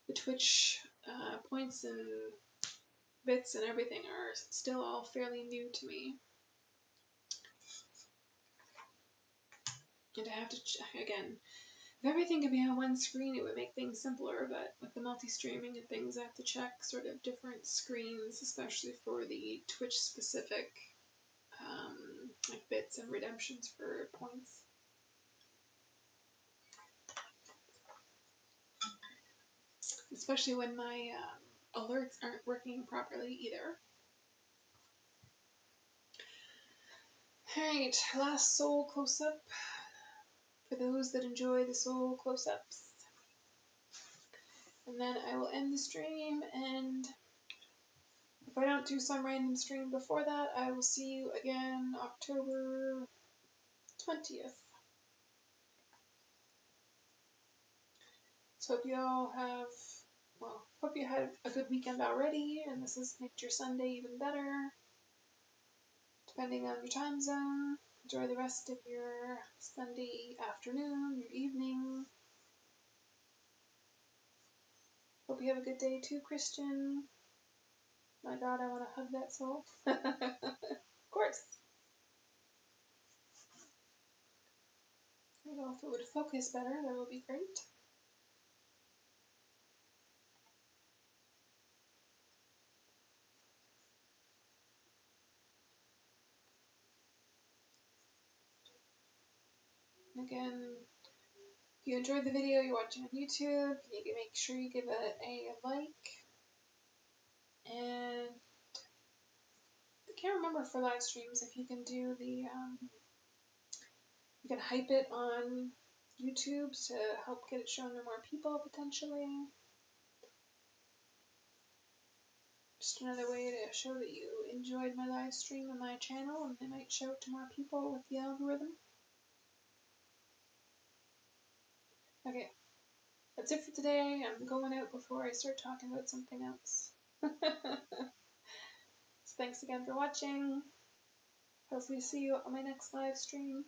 the Twitch points and bits and everything are still all fairly new to me. And to have to, again, if everything could be on one screen, it would make things simpler, but with the multi-streaming and things, I have to check sort of different screens, especially for the Twitch-specific like bits and redemptions for points. Especially when my alerts aren't working properly either. Alright, last soul close-up. For those that enjoy the soul close-ups. And then I will end the stream, and if I don't do some random stream before that, I will see you again October 20th. So hope you all have, well, hope you had a good weekend already, and this has made your Sunday even better, depending on your time zone. Enjoy the rest of your Sunday afternoon, your evening. Hope you have a good day too, Christian. My God, I want to hug that soul. Of course. You know, if it would focus better, that would be great. Again, if you enjoyed the video you're watching on YouTube, you can make sure you give it a like. And I can't remember for live streams if you can do the, you can hype it on YouTube to help get it shown to more people potentially. Just another way to show that you enjoyed my live stream on my channel, and they might show it to more people with the algorithm. Okay, that's it for today. I'm going out before I start talking about something else. So thanks again for watching. Hopefully see you on my next live stream.